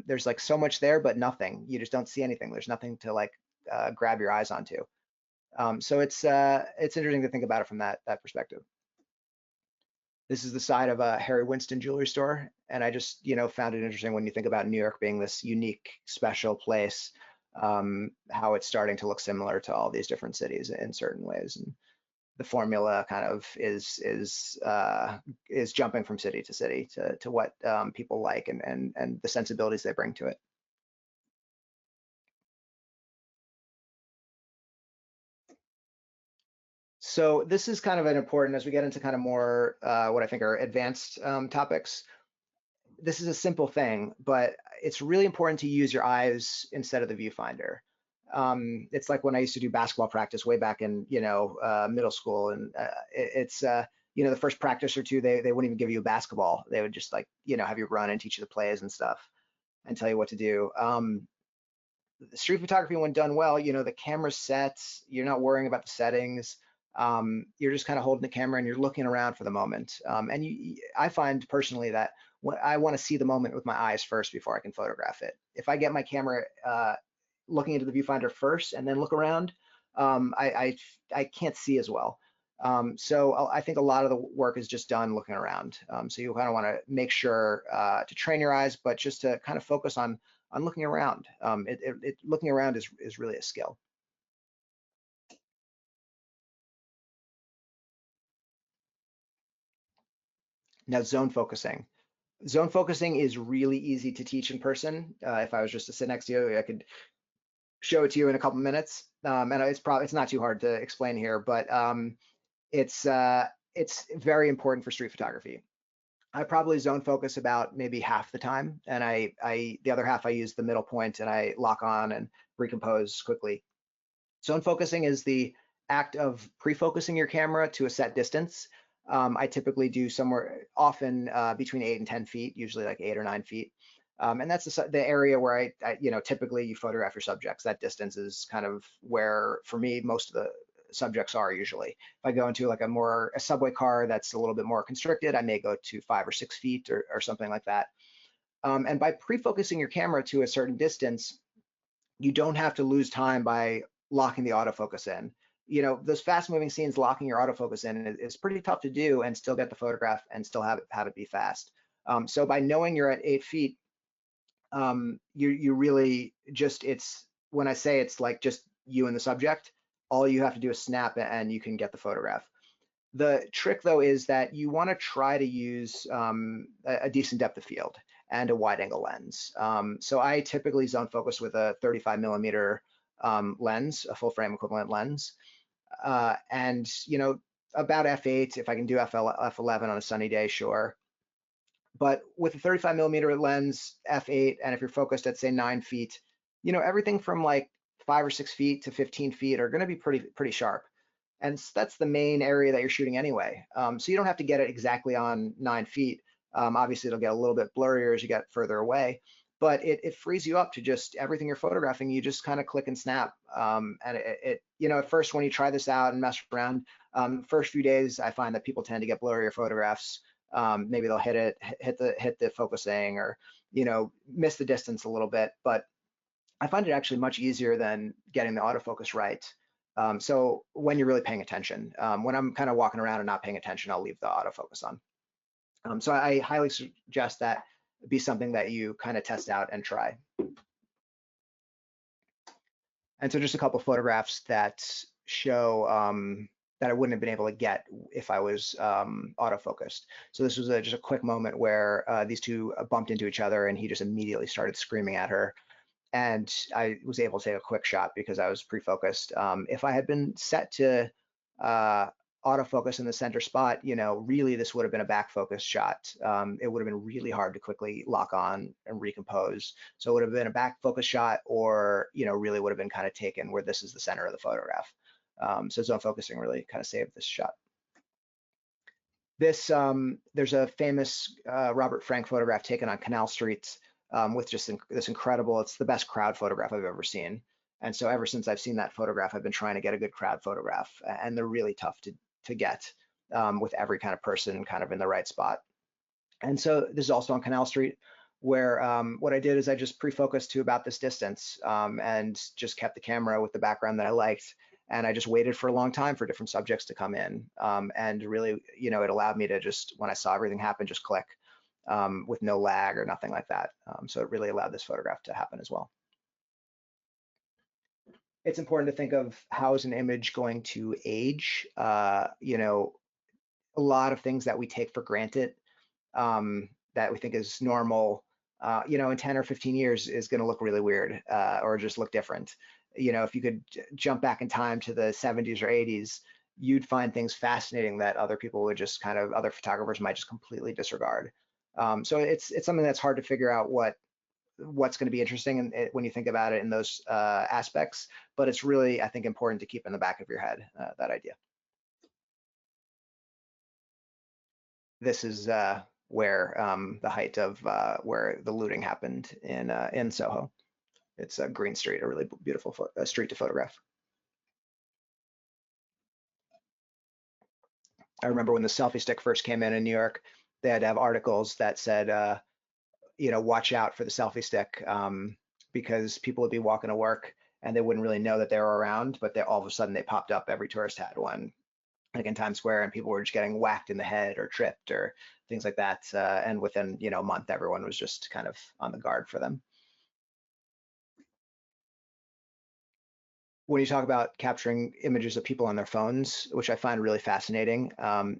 there's like so much there, but nothing. You just don't see anything. There's nothing to like grab your eyes onto. So it's interesting to think about it from that perspective. This is the side of a Harry Winston jewelry store, and I just found it interesting when you think about New York being this unique, special place, how it's starting to look similar to all these different cities in certain ways. And the formula kind of is jumping from city to city to what people like and the sensibilities they bring to it. So this is kind of an important, as we get into kind of more what I think are advanced topics. This is a simple thing, but it's really important to use your eyes instead of the viewfinder. It's like when I used to do basketball practice way back in, middle school, and it's the first practice or two, they wouldn't even give you a basketball. They would just like, have you run and teach you the plays and stuff and tell you what to do. Street photography, when done well, the camera's set, you're not worrying about the settings. You're just kind of holding the camera and you're looking around for the moment. And I find personally that I want to see the moment with my eyes first before I can photograph it. If I get my camera looking into the viewfinder first and then look around, I can't see as well. So I think a lot of the work is just done looking around. So you kind of want to make sure to train your eyes, but just to kind of focus on looking around. Looking around is really a skill. Now, zone focusing. Zone focusing is really easy to teach in person. If I was just to sit next to you, I could show it to you in a couple minutes. And it's not too hard to explain here, but it's very important for street photography. I probably zone focus about maybe half the time, and the other half I use the middle point and I lock on and recompose quickly. Zone focusing is the act of pre-focusing your camera to a set distance. I typically do somewhere often between 8 and 10 feet, usually like 8 or 9 feet. And that's the area where typically you photograph your subjects. That distance is kind of where, for me, most of the subjects are usually. If I go into like a subway car that's a little bit more constricted, I may go to 5 or 6 feet or something like that. And by pre-focusing your camera to a certain distance, you don't have to lose time by locking the autofocus in. Those fast-moving scenes, locking your autofocus in is pretty tough to do and still get the photograph and still have it be fast. So by knowing you're at 8 feet, you really just, when I say it's like just you and the subject, all you have to do is snap it and you can get the photograph. The trick though is that you want to try to use a decent depth of field and a wide angle lens. So I typically zone focus with a 35 millimeter lens, a full frame equivalent lens. And about f8, if I can do f11 on a sunny day, sure. But with a 35 millimeter lens, f8, and if you're focused at say 9 feet, everything from like 5 or 6 feet to 15 feet are going to be pretty sharp. And that's the main area that you're shooting anyway. So you don't have to get it exactly on 9 feet. Obviously, it'll get a little bit blurrier as you get further away, but it frees you up to just everything you're photographing. You just kind of click and snap. And at first, when you try this out and mess around, first few days, I find that people tend to get blurrier photographs. Maybe they'll hit the focusing, or miss the distance a little bit. But I find it actually much easier than getting the autofocus right. So when you're really paying attention, when I'm kind of walking around and not paying attention, I'll leave the autofocus on. So I highly suggest that be something that you kind of test out and try. And so just a couple of photographs that show that I wouldn't have been able to get if I was autofocused. So this was just a quick moment where these two bumped into each other and he just immediately started screaming at her. And I was able to take a quick shot because I was pre-focused. If I had been set to autofocus in the center spot, really this would have been a back focus shot. It would have been really hard to quickly lock on and recompose. So it would have been a back focus shot, or really would have been kind of taken where this is the center of the photograph. So zone focusing really kind of saved this shot. There's a famous Robert Frank photograph taken on Canal Street with just this incredible, it's the best crowd photograph I've ever seen. And so ever since I've seen that photograph, I've been trying to get a good crowd photograph, and they're really tough to get with every kind of person kind of in the right spot. And so this is also on Canal Street, where what I did is I just pre-focused to about this distance and just kept the camera with the background that I liked. And I just waited for a long time for different subjects to come in. And really, it allowed me to just, when I saw everything happen, just click with no lag or nothing like that. So it really allowed this photograph to happen as well. It's important to think of how is an image going to age. A lot of things that we take for granted that we think is normal, in 10 or 15 years is going to look really weird or just look different. If you could jump back in time to the 70s or 80s, you'd find things fascinating that other people would just other photographers might just completely disregard. So it's something that's hard to figure out what what's going to be interesting when you think about it in those aspects. But it's really, I think, important to keep in the back of your head that idea. This is where the height of where the looting happened in Soho. It's a Green Street, a really beautiful street to photograph. I remember when the selfie stick first came in New York, they had to have articles that said, watch out for the selfie stick, because people would be walking to work and they wouldn't really know that they were around, but all of a sudden they popped up. Every tourist had one, like in Times Square, and people were just getting whacked in the head or tripped or things like that. And within a month, everyone was just kind of on the guard for them. When you talk about capturing images of people on their phones, which I find really fascinating,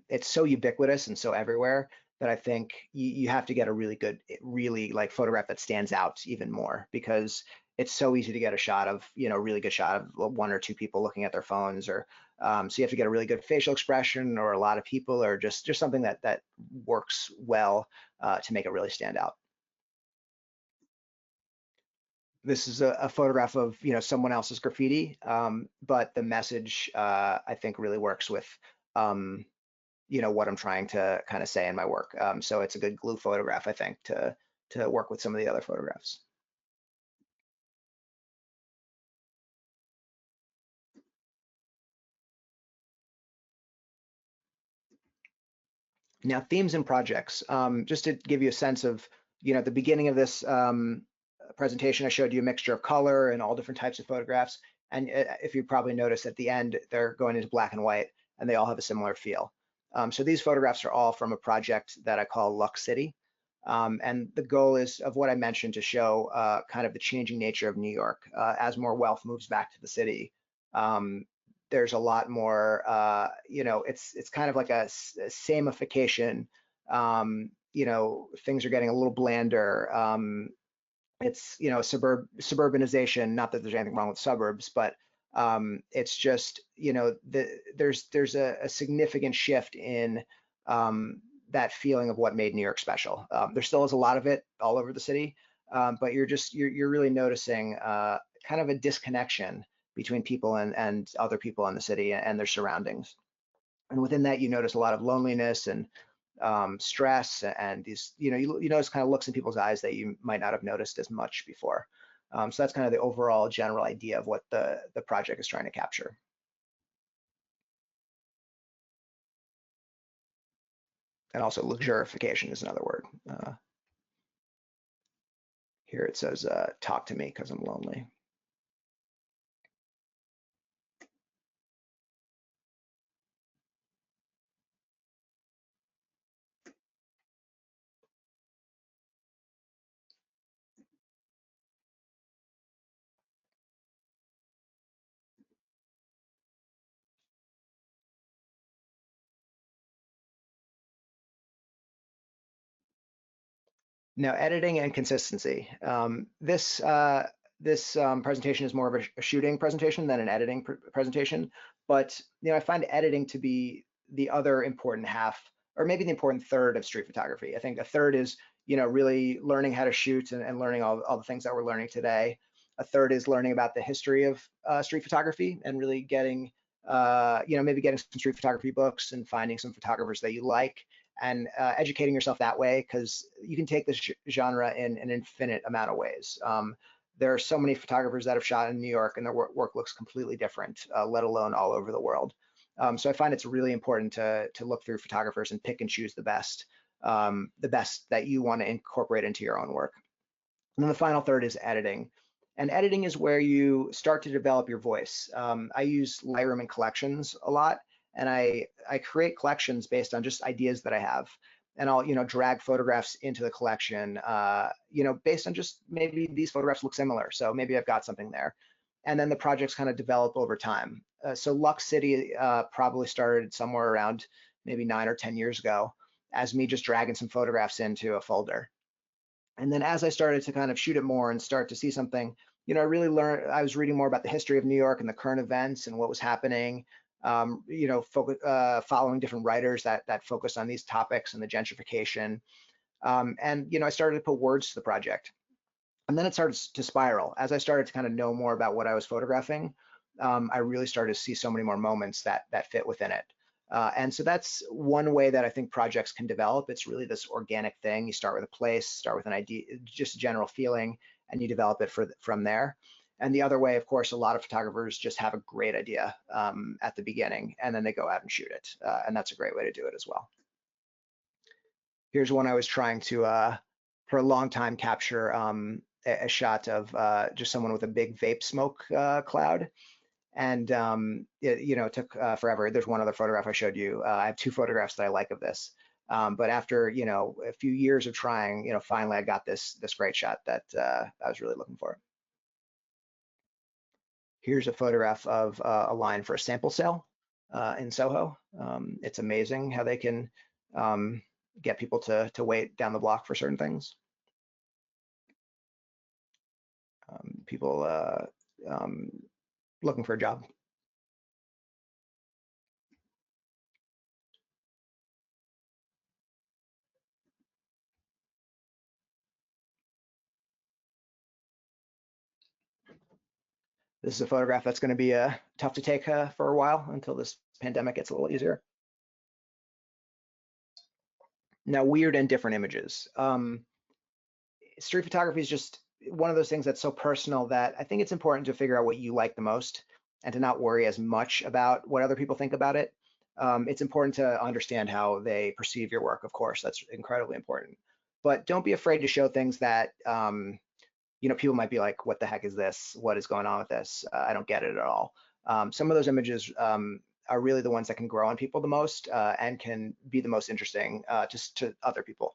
it's so ubiquitous and so everywhere that I think you have to get a really good, really like photograph that stands out even more, because it's so easy to get a shot of, a really good shot of one or two people looking at their phones, or so you have to get a really good facial expression or a lot of people, or just something that works well to make it really stand out. This is a photograph of someone else's graffiti, but the message I think really works with what I'm trying to kind of say in my work. So it's a good glue photograph, I think, to work with some of the other photographs. Now, themes and projects. Just to give you a sense of, at the beginning of this presentation, I showed you a mixture of color and all different types of photographs. And if you probably noticed at the end, they're going into black and white, and they all have a similar feel. So these photographs are all from a project that I call Lux City. And the goal is, of what I mentioned, to show kind of the changing nature of New York. As more wealth moves back to the city, there's a lot more, it's kind of like a samification. Things are getting a little blander. It's, suburbanization, not that there's anything wrong with suburbs, but it's just, there's a significant shift in that feeling of what made New York special. There still is a lot of it all over the city, but you're really noticing kind of a disconnection between people and other people in the city and their surroundings. And within that, you notice a lot of loneliness and stress, and these, you notice kind of looks in people's eyes that you might not have noticed as much before. So that's kind of the overall general idea of what the project is trying to capture. And also luxurification is another word. Here it says, talk to me because I'm lonely. Now, editing and consistency. This presentation is more of a shooting presentation than an editing presentation, but I find editing to be the other important half, or maybe the important third of street photography. I think a third is really learning how to shoot and learning all the things that we're learning today. A third is learning about the history of street photography and really getting maybe getting some street photography books and finding some photographers that you like, and educating yourself that way, because you can take this genre in an infinite amount of ways. There are so many photographers that have shot in New York, and their work looks completely different, let alone all over the world. So I find it's really important to look through photographers and pick and choose the best that you want to incorporate into your own work. And then the final third is editing. And editing is where you start to develop your voice. I use Lightroom and collections a lot, and I create collections based on just ideas that I have. And I'll drag photographs into the collection, based on just maybe these photographs look similar, so maybe I've got something there. And then the projects kind of develop over time. So Lux City probably started somewhere around maybe 9 or 10 years ago as me just dragging some photographs into a folder. And then as I started to kind of shoot it more and start to see something, I really learned, I was reading more about the history of New York and the current events and what was happening, following different writers that focused on these topics and the gentrification. And I started to put words to the project. And then it started to spiral. As I started to kind of know more about what I was photographing, I really started to see so many more moments that fit within it. And so that's one way that I think projects can develop. It's really this organic thing. You start with a place, start with an idea, just a general feeling, and you develop it from there. And the other way, of course, a lot of photographers just have a great idea at the beginning, and then they go out and shoot it. And that's a great way to do it as well. Here's one I was trying to, for a long time, capture a shot of just someone with a big vape smoke cloud. And it took forever. There's one other photograph I showed you. I have two photographs that I like of this. But after a few years of trying, finally I got this great shot that I was really looking for. Here's a photograph of a line for a sample sale in Soho. It's amazing how they can get people to wait down the block for certain things. People looking for a job. This is a photograph that's going to be tough to take for a while until this pandemic gets a little easier. Now, weird and different images. Street photography is just one of those things that's so personal that I think it's important to figure out what you like the most and to not worry as much about what other people think about it. It's important to understand how they perceive your work, of course, that's incredibly important. But don't be afraid to show things that people might be like, what the heck is this? What is going on with this? I don't get it at all. Some of those images are really the ones that can grow on people the most and can be the most interesting just to other people.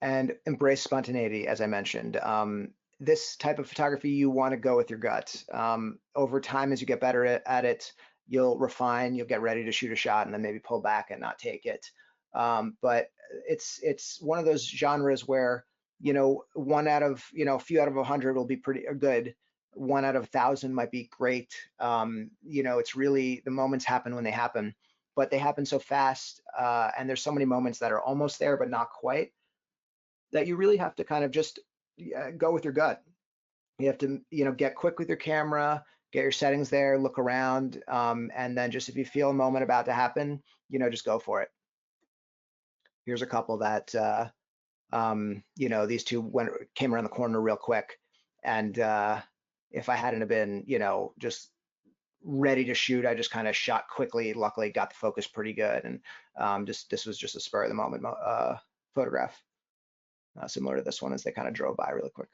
And embrace spontaneity, as I mentioned. This type of photography, you want to go with your gut. Over time, as you get better at it, you'll refine, you'll get ready to shoot a shot and then maybe pull back and not take it. But it's one of those genres where, one out of, a few out of 100 will be pretty good. One out of 1,000 might be great. It's really, the moments happen when they happen, but they happen so fast. And there's so many moments that are almost there, but not quite, that you really have to kind of just go with your gut. You have to, get quick with your camera, get your settings there, look around, and then just if you feel a moment about to happen, just go for it. Here's a couple that, these two came around the corner real quick, and if I hadn't have been, just ready to shoot, I just kind of shot quickly. Luckily, got the focus pretty good, and this was just a spur of the moment photograph. Similar to this one as they kind of drove by really quick.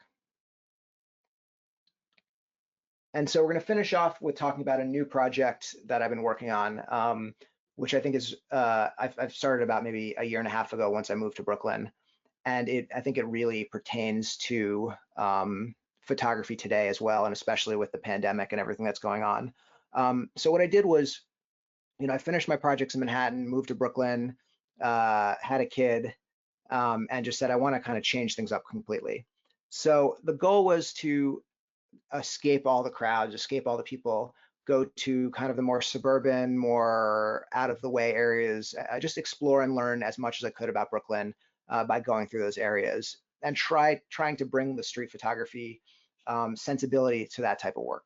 And so we're going to finish off with talking about a new project that I've been working on, which I think is, I've started about maybe a year and a half ago once I moved to Brooklyn. And I think it really pertains to photography today as well, and especially with the pandemic and everything that's going on. So what I did was, I finished my projects in Manhattan, moved to Brooklyn, had a kid, and just said, I want to kind of change things up completely. So the goal was to escape all the crowds, escape all the people, go to kind of the more suburban, more out of the way areas, just explore and learn as much as I could about Brooklyn by going through those areas, and trying to bring the street photography sensibility to that type of work.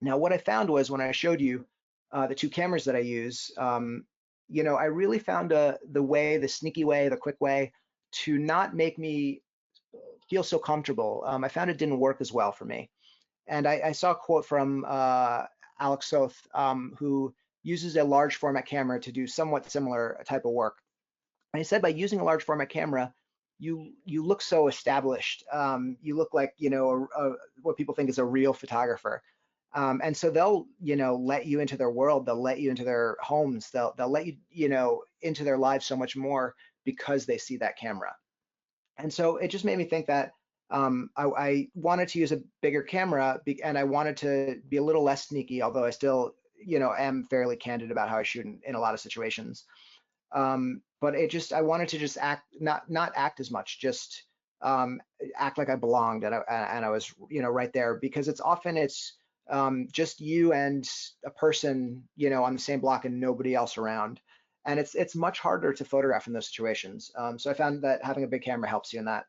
Now, what I found was when I showed you the two cameras that I use, I really found the sneaky way, the quick way to not make me feel so comfortable. I found it didn't work as well for me. And I saw a quote from Alex Soth, who uses a large format camera to do somewhat similar type of work. And he said by using a large format camera, you look so established. You look like, what people think is a real photographer. And so they'll, let you into their world. They'll let you into their homes. They'll let you, into their lives so much more because they see that camera. And so it just made me think that I wanted to use a bigger camera and I wanted to be a little less sneaky, although I still, am fairly candid about how I shoot in a lot of situations. But but I wanted to just act, not act as much, just um, act like I belonged, and I was, right there, because it's just you and a person, on the same block and nobody else around. And it's much harder to photograph in those situations. So I found that having a big camera helps you in that.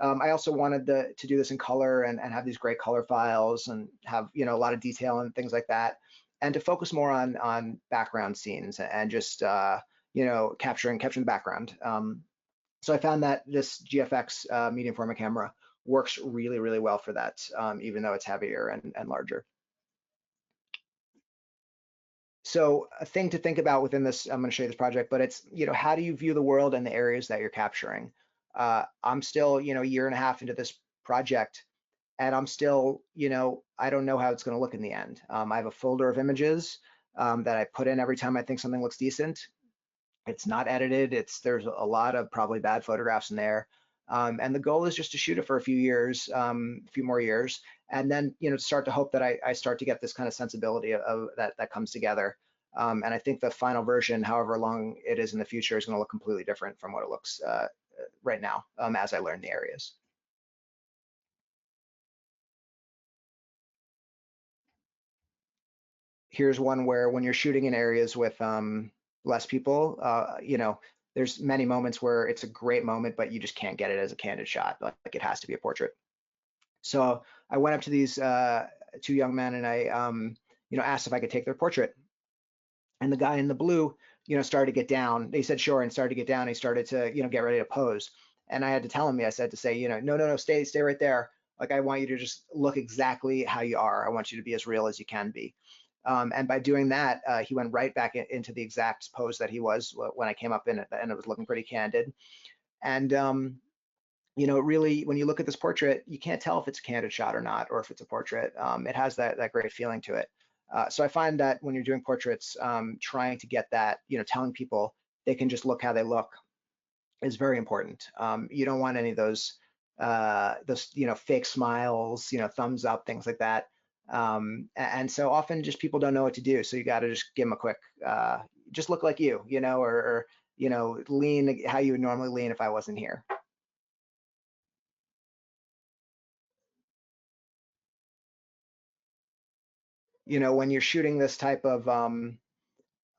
I also wanted to do this in color and have these great color files and have, a lot of detail and things like that, and to focus more on background scenes and just capturing the background. So I found that this GFX medium format camera works really, really well for that, even though it's heavier and larger. So a thing to think about within this, I'm going to show you this project, but it's, how do you view the world and the areas that you're capturing? I'm still, a year and a half into this project, and I'm still, I don't know how it's going to look in the end. I have a folder of images that I put in every time I think something looks decent. It's not edited. There's a lot of probably bad photographs in there. And the goal is just to shoot it for a few years, a few more years, and then start to hope that I start to get this kind of sensibility of that comes together. And I think the final version, however long it is in the future, is going to look completely different from what it looks right now, as I learn the areas. Here's one where when you're shooting in areas with less people, there's many moments where it's a great moment, but you just can't get it as a candid shot. Like it has to be a portrait. So I went up to these two young men and I, asked if I could take their portrait. And the guy in the blue, started to get down. They said sure, and started to get down. He started to, get ready to pose. And I had to tell him, I said to say, no, stay right there. Like I want you to just look exactly how you are. I want you to be as real as you can be. And by doing that, he went right back into the exact pose that he was when I came up in it, and it was looking pretty candid. And really, when you look at this portrait, you can't tell if it's a candid shot or not, or if it's a portrait. It has that great feeling to it. So I find that when you're doing portraits, trying to get that, telling people they can just look how they look is very important. You don't want any of those, fake smiles, thumbs up, things like that. And so often just people don't know what to do. So you got to just give them a quick, just look like you, or lean how you would normally lean if I wasn't here. When you're shooting this type of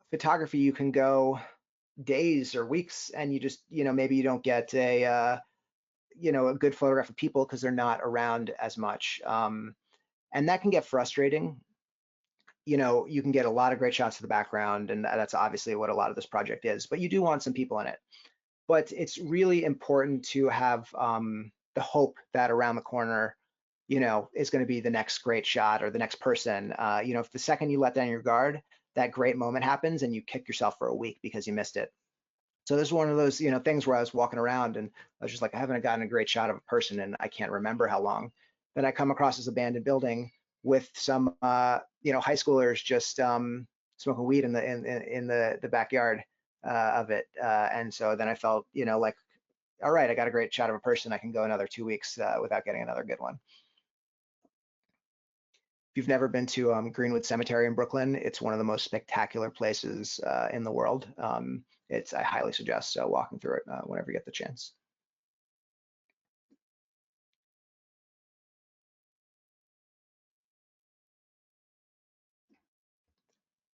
photography, you can go days or weeks and you just, maybe you don't get a good photograph of people because they're not around as much. And that can get frustrating. You can get a lot of great shots of the background, and that's obviously what a lot of this project is, but you do want some people in it. But it's really important to have the hope that around the corner, is going to be the next great shot or the next person. If the second you let down your guard, that great moment happens and you kick yourself for a week because you missed it. So this is one of those, things where I was walking around and I was just like, I haven't gotten a great shot of a person and I can't remember how long. Then I come across this abandoned building with some, high schoolers just smoking weed in the backyard of it. And so then I felt, like, all right, I got a great shot of a person. I can go another 2 weeks without getting another good one. If you've never been to Greenwood Cemetery in Brooklyn, it's one of the most spectacular places in the world. I highly suggest walking through it whenever you get the chance.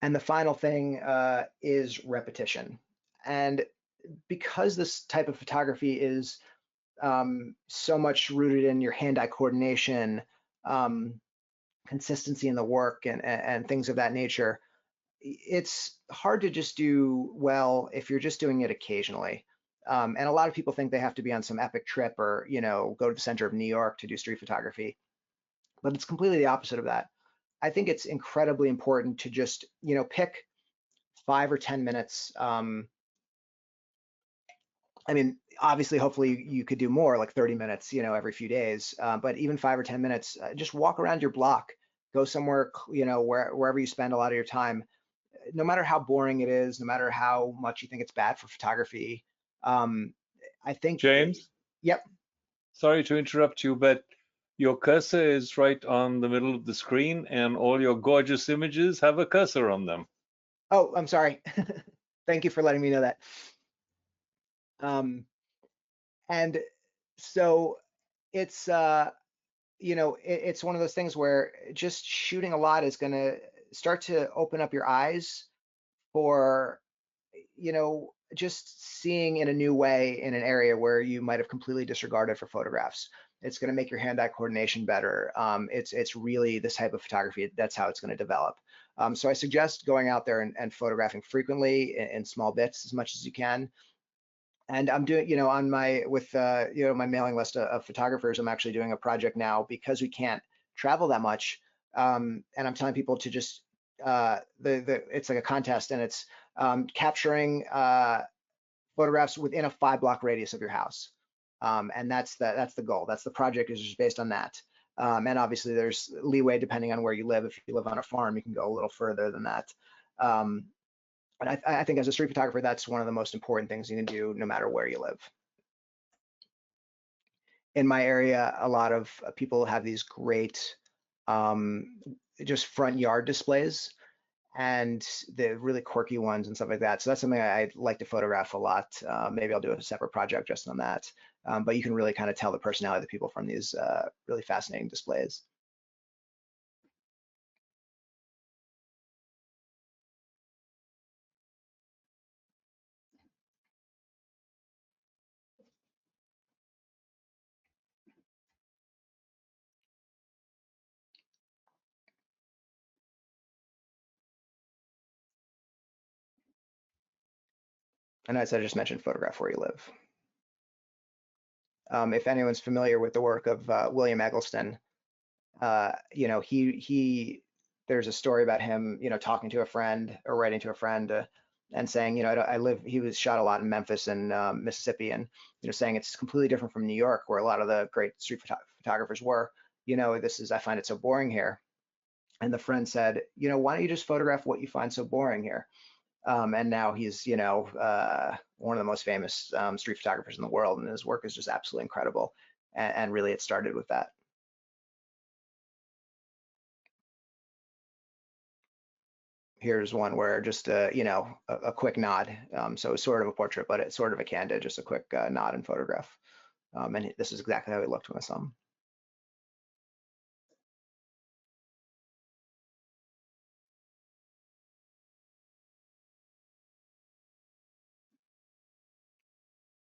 And the final thing is repetition. And because this type of photography is so much rooted in your hand-eye coordination, consistency in the work, and things of that nature, it's hard to just do well if you're just doing it occasionally. And a lot of people think they have to be on some epic trip or, go to the center of New York to do street photography, but it's completely the opposite of that. I think it's incredibly important to just, pick 5 or 10 minutes. I mean, obviously, hopefully you could do more, like 30 minutes, every few days. But even 5 or 10 minutes, just walk around your block, go somewhere, wherever you spend a lot of your time. No matter how boring it is, no matter how much you think it's bad for photography, I think, James, yep. sorry to interrupt you, but your cursor is right on the middle of the screen, and all your gorgeous images have a cursor on them. Oh, I'm sorry. Thank you for letting me know that. Um, and so it's it's one of those things where just shooting a lot is going to start to open up your eyes for just seeing in a new way in an area where you might have completely disregarded for photographs. It's going to make your hand-eye coordination better. It's really this type of photography. That's how it's going to develop. So I suggest going out there and photographing frequently in small bits as much as you can. And I'm doing, on my with my mailing list of photographers, I'm actually doing a project now because we can't travel that much. And I'm telling people to just it's like a contest, and it's capturing photographs within a 5-block radius of your house. And that's the goal. That's the project, is just based on that. And obviously there's leeway depending on where you live. If you live on a farm, you can go a little further than that. Um, and I think as a street photographer, that's one of the most important things you can do no matter where you live. In my area, a lot of people have these great um, just front yard displays, and the really quirky ones and stuff like that. So that's something I'd like to photograph a lot. Maybe I'll do a separate project just on that. But you can really kind of tell the personality of the people from these really fascinating displays. And as I just mentioned, photograph where you live. If anyone's familiar with the work of William Eggleston, he there's a story about him, talking to a friend or writing to a friend and saying, I live. He was shot a lot in Memphis and Mississippi, and saying it's completely different from New York, where a lot of the great street photographers were. I find it so boring here. And the friend said, why don't you just photograph what you find so boring here? And now he's, one of the most famous street photographers in the world, and his work is just absolutely incredible. And really, it started with that. Here's one where just a quick nod. So it's sort of a portrait, but it's sort of a candid, just a quick nod and photograph. And this is exactly how he looked when I saw him.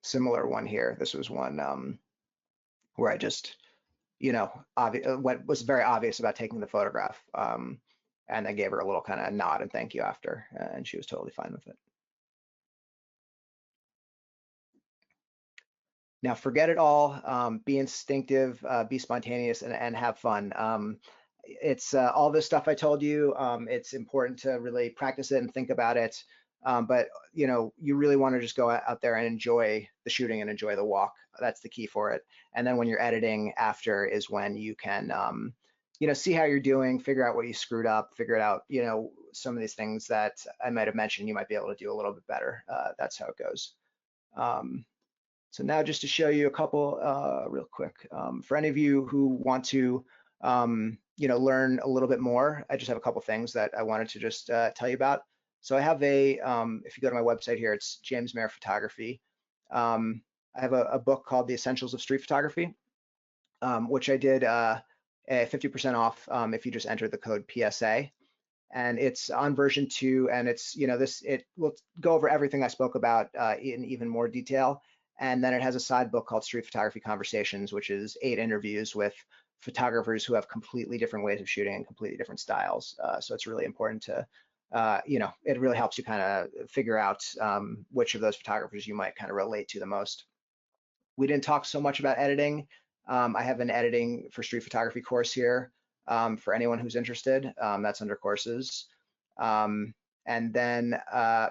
Similar one here. This was one where I just, what was very obvious about taking the photograph. And I gave her a little kind of nod and thank you after, and she was totally fine with it. Now, forget it all. Be instinctive, be spontaneous, and have fun. It's all this stuff I told you. It's important to really practice it and think about it. But you really want to just go out there and enjoy the shooting and enjoy the walk. That's the key for it. And then when you're editing after is when you can, see how you're doing, figure out what you screwed up, figure it out. Some of these things that I might have mentioned, you might be able to do a little bit better. That's how it goes. So now just to show you a couple real quick, for any of you who want to, learn a little bit more, I just have a couple things that I wanted to just tell you about. So I have if you go to my website here, it's James Maher Photography. I have a book called The Essentials of Street Photography, which I did 50% off if you just enter the code PSA. And it's on version 2, and it's it will go over everything I spoke about in even more detail. And then it has a side book called Street Photography Conversations, which is 8 interviews with photographers who have completely different ways of shooting and completely different styles. So it's really important to it really helps you kind of figure out which of those photographers you might kind of relate to the most. We didn't talk so much about editing. I have an editing for street photography course here for anyone who's interested. That's under courses. And then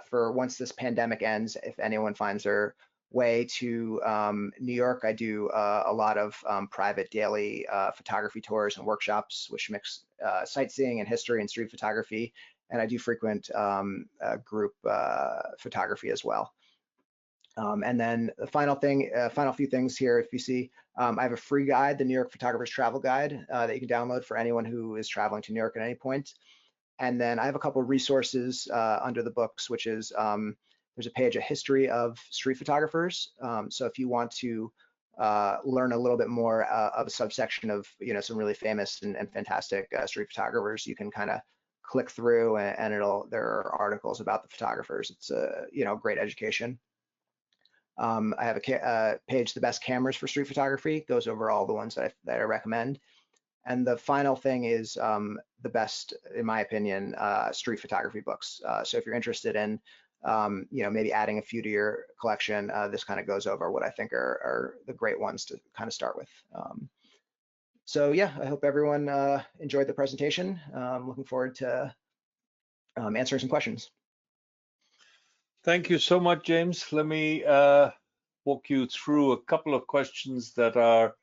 for once this pandemic ends, if anyone finds their way to New York, I do a lot of private daily photography tours and workshops, which mix sightseeing and history and street photography. And I do frequent group photography as well. And then the final few things here, if you see, I have a free guide, the New York Photographer's Travel Guide, that you can download for anyone who is traveling to New York at any point. And then I have a couple of resources under the books, which is there's a page, a history of street photographers. So if you want to learn a little bit more of a subsection of some really famous and fantastic street photographers, you can kind of click through and there are articles about the photographers. It's a great education. I have a page, the best cameras for street photography, goes over all the ones that I recommend. And the final thing is the best, in my opinion, street photography books. So if you're interested in, maybe adding a few to your collection, this kind of goes over what I think are the great ones to kind of start with. So yeah, I hope everyone enjoyed the presentation. Looking forward to answering some questions. Thank you so much, James. Let me walk you through a couple of questions that are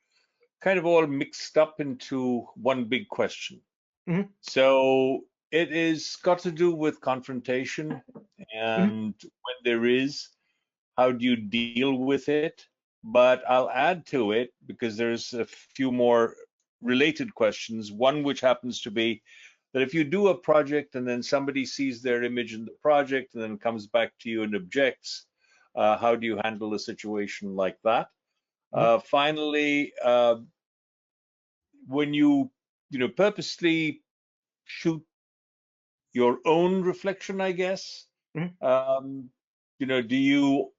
kind of all mixed up into one big question. Mm-hmm. So it is got to do with confrontation, and when there is, how do you deal with it? But I'll add to it because there's a few more related questions. One which happens to be that if you do a project and then somebody sees their image in the project and then comes back to you and objects, how do you handle a situation like that? Finally, when you purposely shoot your own reflection, I guess, do you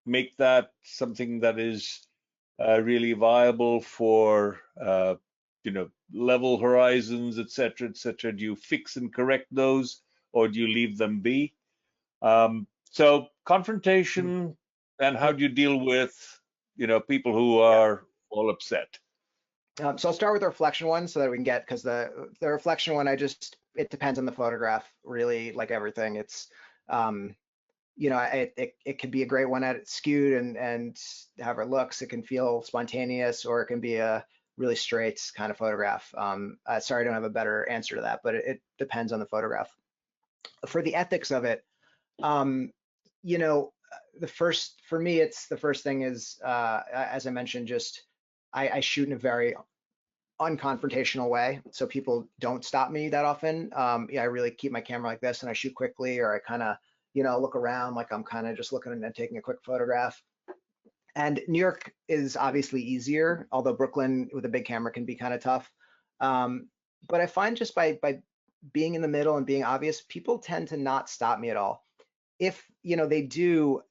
make that something that is really viable for level horizons, et cetera, et cetera? Do you fix and correct those, or do you leave them be? So confrontation, and how do you deal with people who are all upset? So I'll start with the reflection one so that we can get, because the reflection one, it depends on the photograph, really, like everything. It's it could be a great one at it skewed and however it looks. It can feel spontaneous, or it can be a really straight kind of photograph. Sorry, I don't have a better answer to that, but it depends on the photograph. For the ethics of it, for me, it's the first thing is, as I mentioned, just I shoot in a very unconfrontational way, so people don't stop me that often. I really keep my camera like this and I shoot quickly, or I kind of look around like I'm kind of just looking and taking a quick photograph. And New York is obviously easier, although Brooklyn with a big camera can be kind of tough. But I find just by being in the middle and being obvious, people tend to not stop me at all. If they do,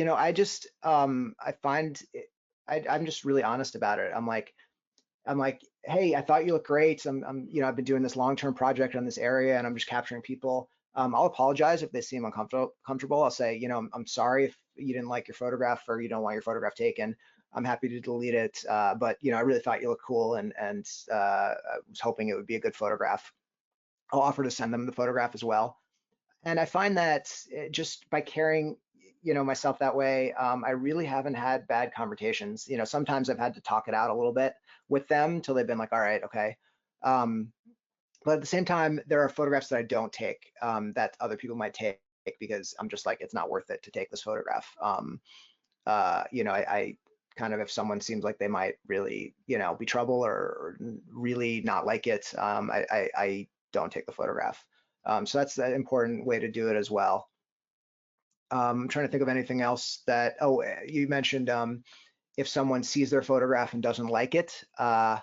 I just I find I'm just really honest about it. I'm like, hey, I thought you looked great. I've been doing this long-term project on this area, and I'm just capturing people. I'll apologize if they seem uncomfortable. I'll say, I'm sorry if you didn't like your photograph or you don't want your photograph taken. I'm happy to delete it, but I really thought you looked cool, and I was hoping it would be a good photograph. I'll offer to send them the photograph as well. And I find that just by carrying myself that way, I really haven't had bad conversations. Sometimes I've had to talk it out a little bit with them till they've been like, all right, okay. But at the same time, there are photographs that I don't take that other people might take, because I'm just like, it's not worth it to take this photograph. I kind of, if someone seems like they might really be trouble or really not like it, I don't take the photograph. So that's an important way to do it as well. I'm trying to think of anything else that, you mentioned if someone sees their photograph and doesn't like it. I've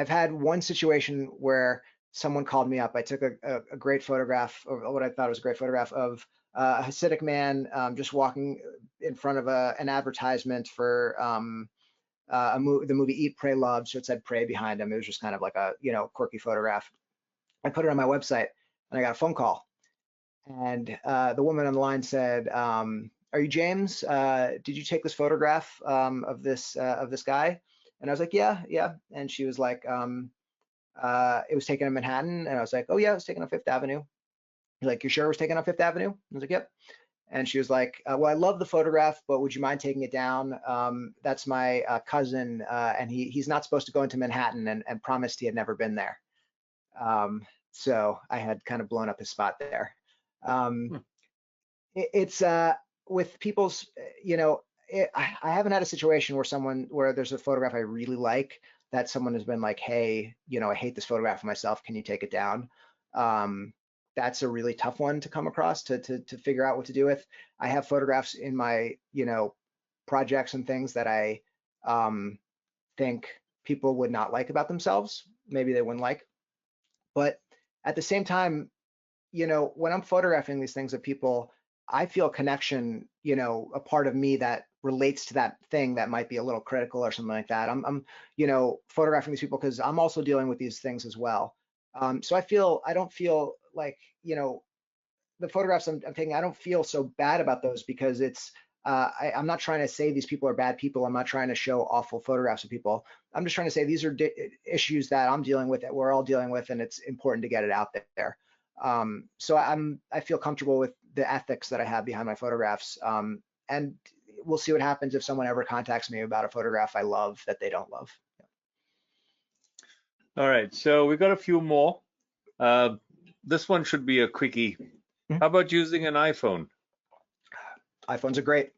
had one situation where someone called me up. I took a great photograph, or what I thought was a great photograph of a Hasidic man just walking in front of an advertisement for the movie Eat, Pray, Love. So it said Pray behind him. It was just kind of like a quirky photograph. I put it on my website, and I got a phone call. And the woman on the line said, "Are you James? Did you take this photograph of this guy?" And I was like, "Yeah, yeah." And she was like, "It was taken in Manhattan." And I was like, "Oh yeah, it was taken on Fifth Avenue." She's like, "You sure it was taken on Fifth Avenue?" I was like, "Yep." And she was like, "Well, I love the photograph, but would you mind taking it down? That's my cousin, and he's not supposed to go into Manhattan, and promised he had never been there." So I had kind of blown up his spot there. It's with people's, I haven't had a situation where there's a photograph I really like that someone has been like, "Hey, I hate this photograph of myself. Can you take it down?" that's a really tough one to come across to figure out what to do with. I have photographs in my, projects and things that I think people would not like about themselves. Maybe they wouldn't like, but at the same time, when I'm photographing these things of people, I feel connection, a part of me that relates to that thing that might be a little critical or something like that. I'm photographing these people because I'm also dealing with these things as well. So I don't feel like, the photographs I'm taking, I don't feel so bad about those because I'm not trying to say these people are bad people. I'm not trying to show awful photographs of people. I'm just trying to say these are issues that I'm dealing with, that we're all dealing with, and it's important to get it out there. So I feel comfortable with the ethics that I have behind my photographs. And we'll see what happens if someone ever contacts me about a photograph I love that they don't love. All right, so we got a few more. Uh, this one should be a quickie. Mhm. How about using an iPhone? iPhones are great.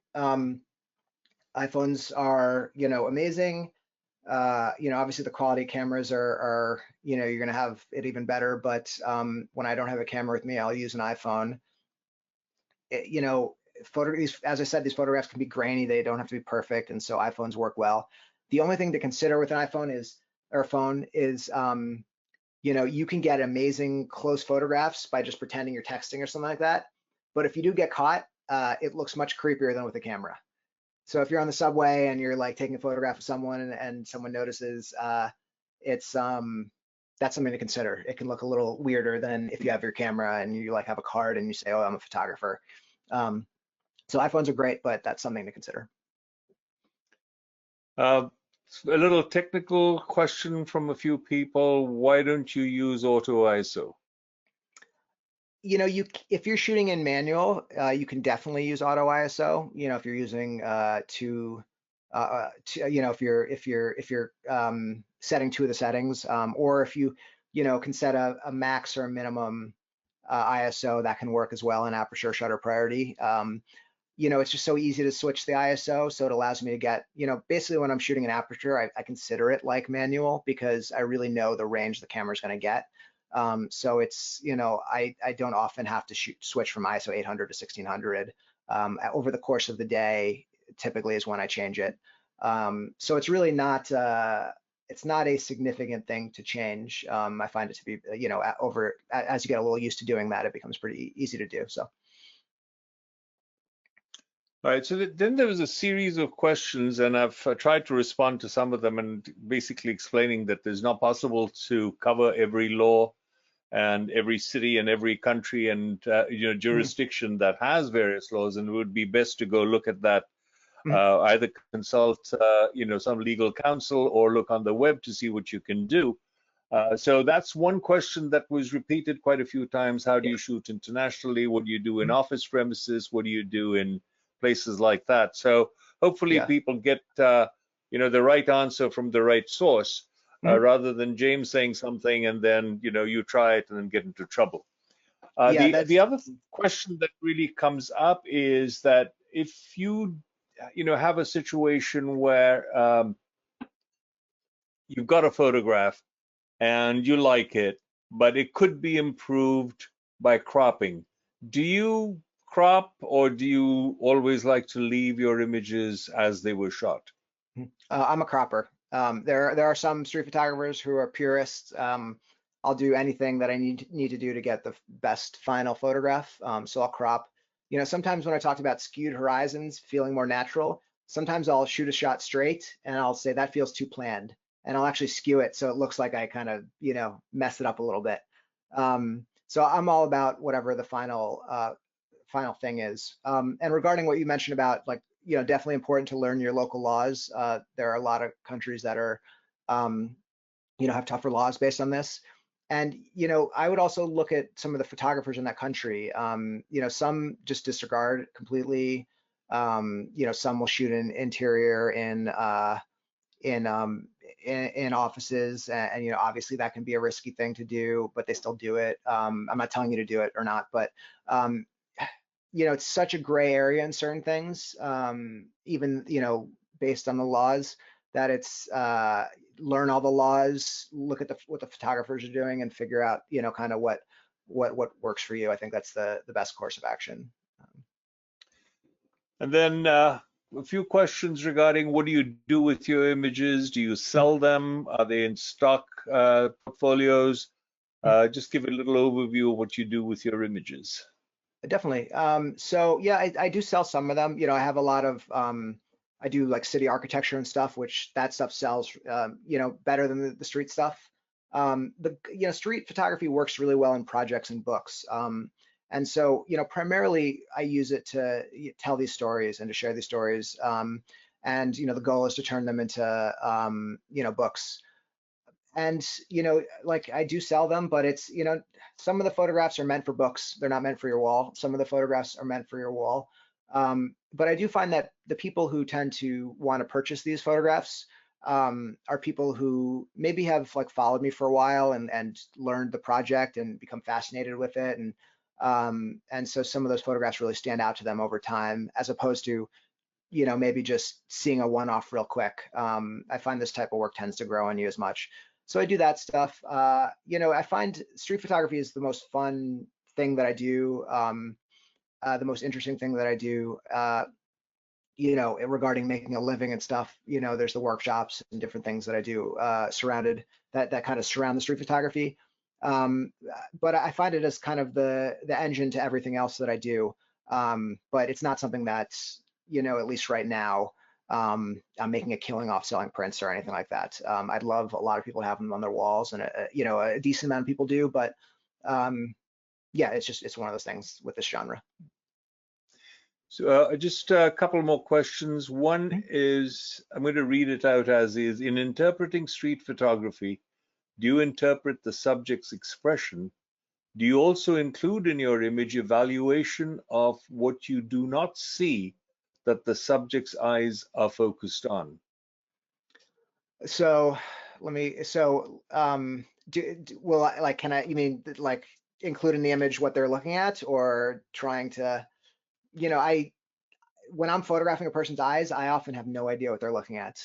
iPhones are, amazing. Obviously the quality cameras are, you're going to have it even better. But when I don't have a camera with me, I'll use an iPhone. As I said, these photographs can be grainy. They don't have to be perfect, and so iPhones work well. The only thing to consider with an iPhone is, you can get amazing close photographs by just pretending you're texting or something like that. But if you do get caught, it looks much creepier than with a camera. So if you're on the subway and you're like taking a photograph of someone and someone notices, it's that's something to consider. It can look a little weirder than if you have your camera and you like have a card and you say, "Oh, I'm a photographer." Um, so iPhones are great, but that's something to consider. Uh, a little technical question from a few people. Why don't you use auto ISO? If you're shooting in manual, you can definitely use auto ISO. If you're using if you're setting two of the settings, or if you can set a max or a minimum ISO, that can work as well in aperture shutter priority. It's just so easy to switch the ISO, so it allows me to get, basically when I'm shooting an aperture, I consider it like manual because I really know the range the camera's going to get. So it's, I don't often have to switch from ISO 800 to 1600. Over the course of the day, typically is when I change it. So it's really not, it's not a significant thing to change. I find it to be, as you get a little used to doing that, it becomes pretty easy to do. So. All right, so then there was a series of questions, and I've tried to respond to some of them and basically explaining that there's not possible to cover every law and every city and every country and Mhm. jurisdiction that has various laws, and it would be best to go look at that, Mhm. either consult some legal counsel or look on the web to see what you can do. So that's one question that was repeated quite a few times. How do Yeah. you shoot internationally? What do you do in Mhm. office premises? What do you do in places like that? So hopefully Yeah. people get the right answer from the right source, Mhm. rather than James saying something and then you try it and then get into trouble. Yeah, The that's other question that really comes up is that if you have a situation where you've got a photograph and you like it, but it could be improved by cropping. Do you crop, or do you always like to leave your images as they were shot? I'm a cropper. There are some street photographers who are purists. I'll do anything that I need to do to get the best final photograph. So I'll crop. Sometimes when I talked about skewed horizons, feeling more natural, sometimes I'll shoot a shot straight and I'll say that feels too planned, and I'll actually skew it so it looks like I kind of mess it up a little bit. So I'm all about whatever the final thing is. And regarding what you mentioned about, like, definitely important to learn your local laws. There are a lot of countries that are, um, have tougher laws based on this. And, I would also look at some of the photographers in that country. Some just disregard completely. Some will shoot an interior in in offices, and obviously that can be a risky thing to do, but they still do it. I'm not telling you to do it or not, but um, it's such a gray area in certain things, even, based on the laws, that it's, learn all the laws, look at what the photographers are doing and figure out, kind of what works for you. I think that's the best course of action. And then a few questions regarding what do you do with your images? Do you Um, sell them? Are they in stock portfolios? Just give a little overview of what you do with your images. Definitely. So yeah, I do sell some of them. You know, I have a lot of I do like city architecture and stuff, which that stuff sells you know, better than the street stuff. The you know, street photography works really well in projects and books. And so, you know, primarily I use it to tell these stories and to share these stories. And you know, the goal is to turn them into you know, books. And you know, like I do sell them, but it's, you know, some of the photographs are meant for books, they're not meant for your wall. Some of the photographs are meant for your wall. But I do find that the people who tend to want to purchase these photographs are people who maybe have like followed me for a while and learned the project and become fascinated with it, and so some of those photographs really stand out to them over time, as opposed to, you know, maybe just seeing a one-off real quick. I find this type of work tends to grow on you as much. So I do that stuff. You know, I find street photography is the most fun thing that I do, the most interesting thing that I do, you know, regarding making a living and stuff. You know, there's the workshops and different things that I do surrounded that kind of surround the street photography. Um, but I find it as kind of the engine to everything else that I do. But it's not something that's, you know, at least right now, I'm making a killing off selling prints or anything like that. I'd love a lot of people to have them on their walls, and you know, a decent amount of people do. But um, yeah, it's one of those things with this genre. So just a couple more questions. One is, I'm going to read it out as is. In interpreting street photography, do you interpret the subject's expression? Do you also include in your image evaluation of what you do not see that the subject's eyes are focused on? So let me, so will I, like, can I, you mean like include in the image what they're looking at, or trying to, you know, when I'm photographing a person's eyes, I often have no idea what they're looking at,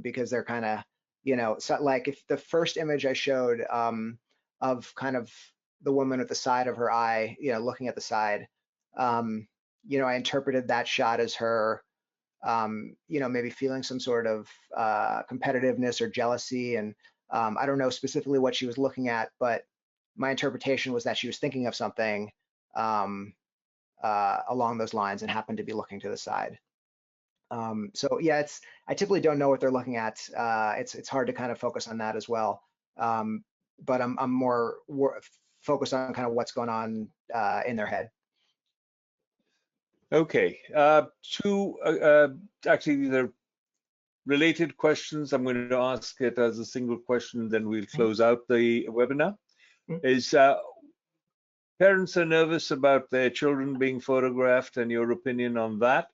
because they're kind of, you know, so like if the first image I showed of kind of the woman at the side of her eye, you know, looking at the side, um, you know, I interpreted that shot as her, you know, maybe feeling some sort of competitiveness or jealousy. And I don't know specifically what she was looking at, but my interpretation was that she was thinking of something um, along those lines and happened to be looking to the side. So yeah, I typically don't know what they're looking at. It's hard to kind of focus on that as well. Um, but I'm more focused on kind of what's going on in their head. Okay, two actually these are related questions. I'm going to ask it as a single question, then we'll close out the webinar. Mhm. Is parents are nervous about their children being photographed and your opinion on that,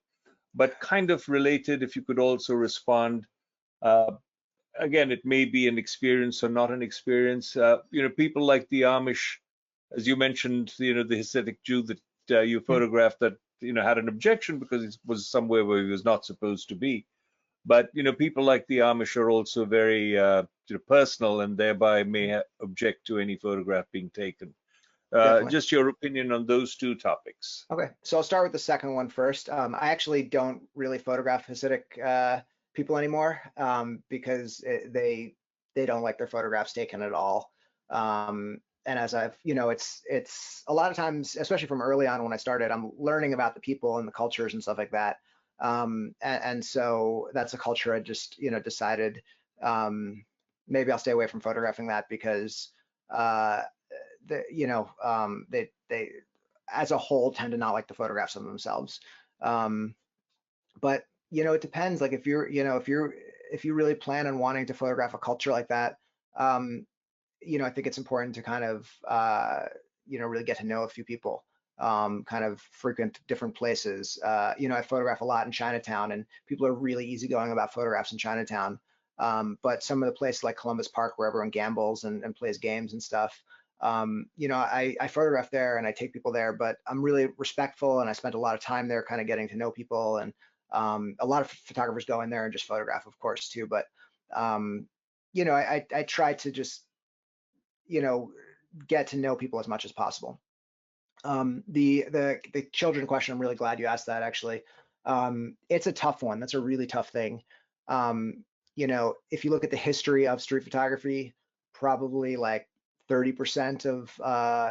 but kind of related, if you could also respond. Uh, Again, it may be an experience or not an experience. You know, people like the Amish, as you mentioned, you know, the Hasidic Jew that you Mhm. photographed that, you know, had an objection because he was somewhere where he was not supposed to be. But, you know, people like the Amish are also very you know, personal and thereby may object to any photograph being taken. Definitely. Just your opinion on those two topics. Okay, so I'll start with the second one first. I actually don't really photograph Hasidic people anymore, because they don't like their photographs taken at all. And as I've, you know, it's a lot of times, especially from early on when I started, I'm learning about the people and the cultures and stuff like that. And so that's a culture I just, you know, decided maybe I'll stay away from photographing that, because uh, you know, they as a whole tend to not like the photographs of themselves. Um, but you know, it depends. Like if you're, you know, if you really plan on wanting to photograph a culture like that, um, you know, I think it's important to kind of you know, really get to know a few people, kind of frequent different places. You know, I photograph a lot in Chinatown, and people are really easygoing about photographs in Chinatown. But some of the places like Columbus Park, where everyone gambles and plays games and stuff, you know, I photograph there and I take people there, but I'm really respectful, and I spent a lot of time there kind of getting to know people. And a lot of photographers go in there and just photograph, of course, too. But you know, I try to just, you know, get to know people as much as possible. The children question, I'm really glad you asked that, actually. It's a tough one. That's a really tough thing. If you look at the history of street photography, probably like 30% of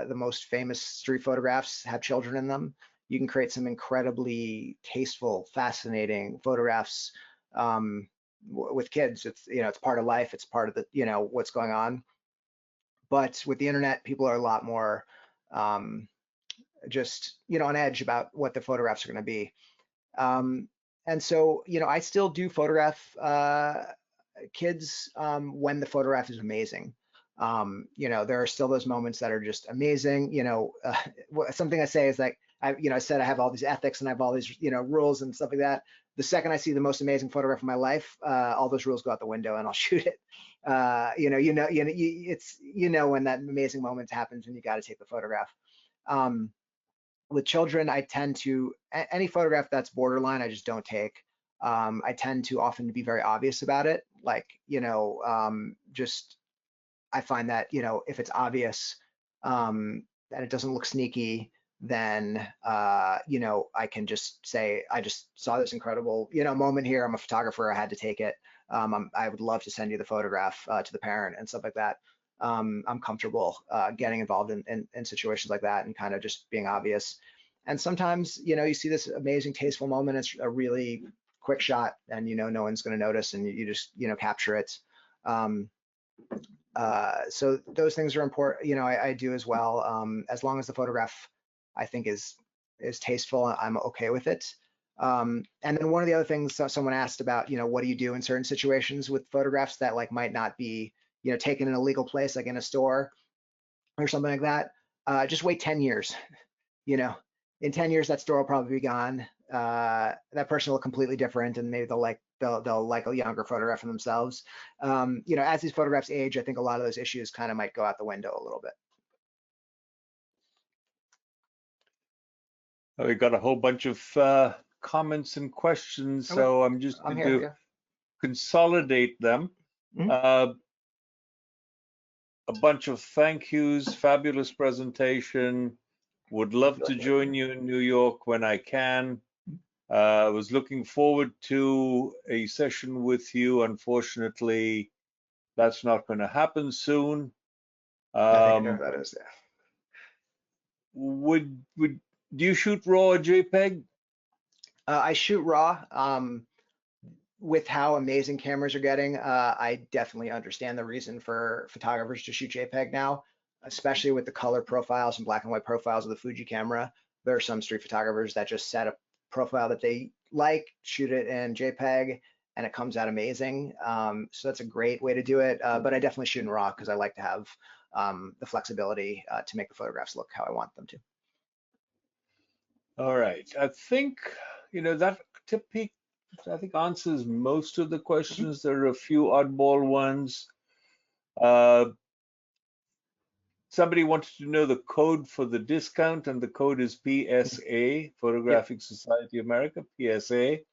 the most famous street photographs have children in them. You can create some incredibly tasteful, fascinating photographs with kids. It's part of life. It's part of what's going on. But with the internet, people are a lot more just on edge about what the photographs are going to be. And so I still do photograph kids when the photograph is amazing. There are still those moments that are just amazing. Something I say is like I said I have all these ethics and I have all these rules and stuff like that. The second I see the most amazing photograph of my life, all those rules go out the window and I'll shoot it. It's when that amazing moment happens and you got to take the photograph. With children, I tend to, any photograph that's borderline, I just don't take. I tend to often be very obvious about it. Like, just, I find that, if it's obvious and it doesn't look sneaky, then, I can just say, I just saw this incredible, moment here. I'm a photographer. I had to take it. I would love to send you the photograph to the parent and stuff like that. I'm comfortable getting involved in situations like that and kind of just being obvious. And sometimes, you see this amazing, tasteful moment. It's a really quick shot, and no one's going to notice, and you just capture it. So those things are important. I do as well. As long as the photograph, I think, is tasteful, I'm okay with it. And then one of the other things someone asked about, what do you do in certain situations with photographs that like might not be taken in a legal place, like in a store or something like that. Just wait 10 years. In 10 years, that store will probably be gone. That person will look completely different, and maybe they'll like a younger photograph of themselves. As these photographs age, I think a lot of those issues kind of might go out the window a little bit. We got a whole bunch of comments and questions, Okay, so I'm just I'm going here. to consolidate them. Mhm. A bunch of thank yous, fabulous presentation. Would love to join you in New York when I can. I was looking forward to a session with you. Unfortunately, that's not going to happen soon. I think I know who that is. Yeah. Would do you shoot RAW or JPEG? I shoot RAW. With how amazing cameras are getting, I definitely understand the reason for photographers to shoot JPEG now, especially with the color profiles and black and white profiles of the Fuji camera. There are some street photographers that just set a profile that they like, shoot it in JPEG, and it comes out amazing. So that's a great way to do it. But I definitely shoot in RAW because I like to have the flexibility to make the photographs look how I want them to. All right. I think, that typically, I think answers most of the Mhm. questions. There are a few oddball ones. Uh, Somebody wanted to know the code for the discount, and the code is PSA, Yep. Photographic Society of America, PSA.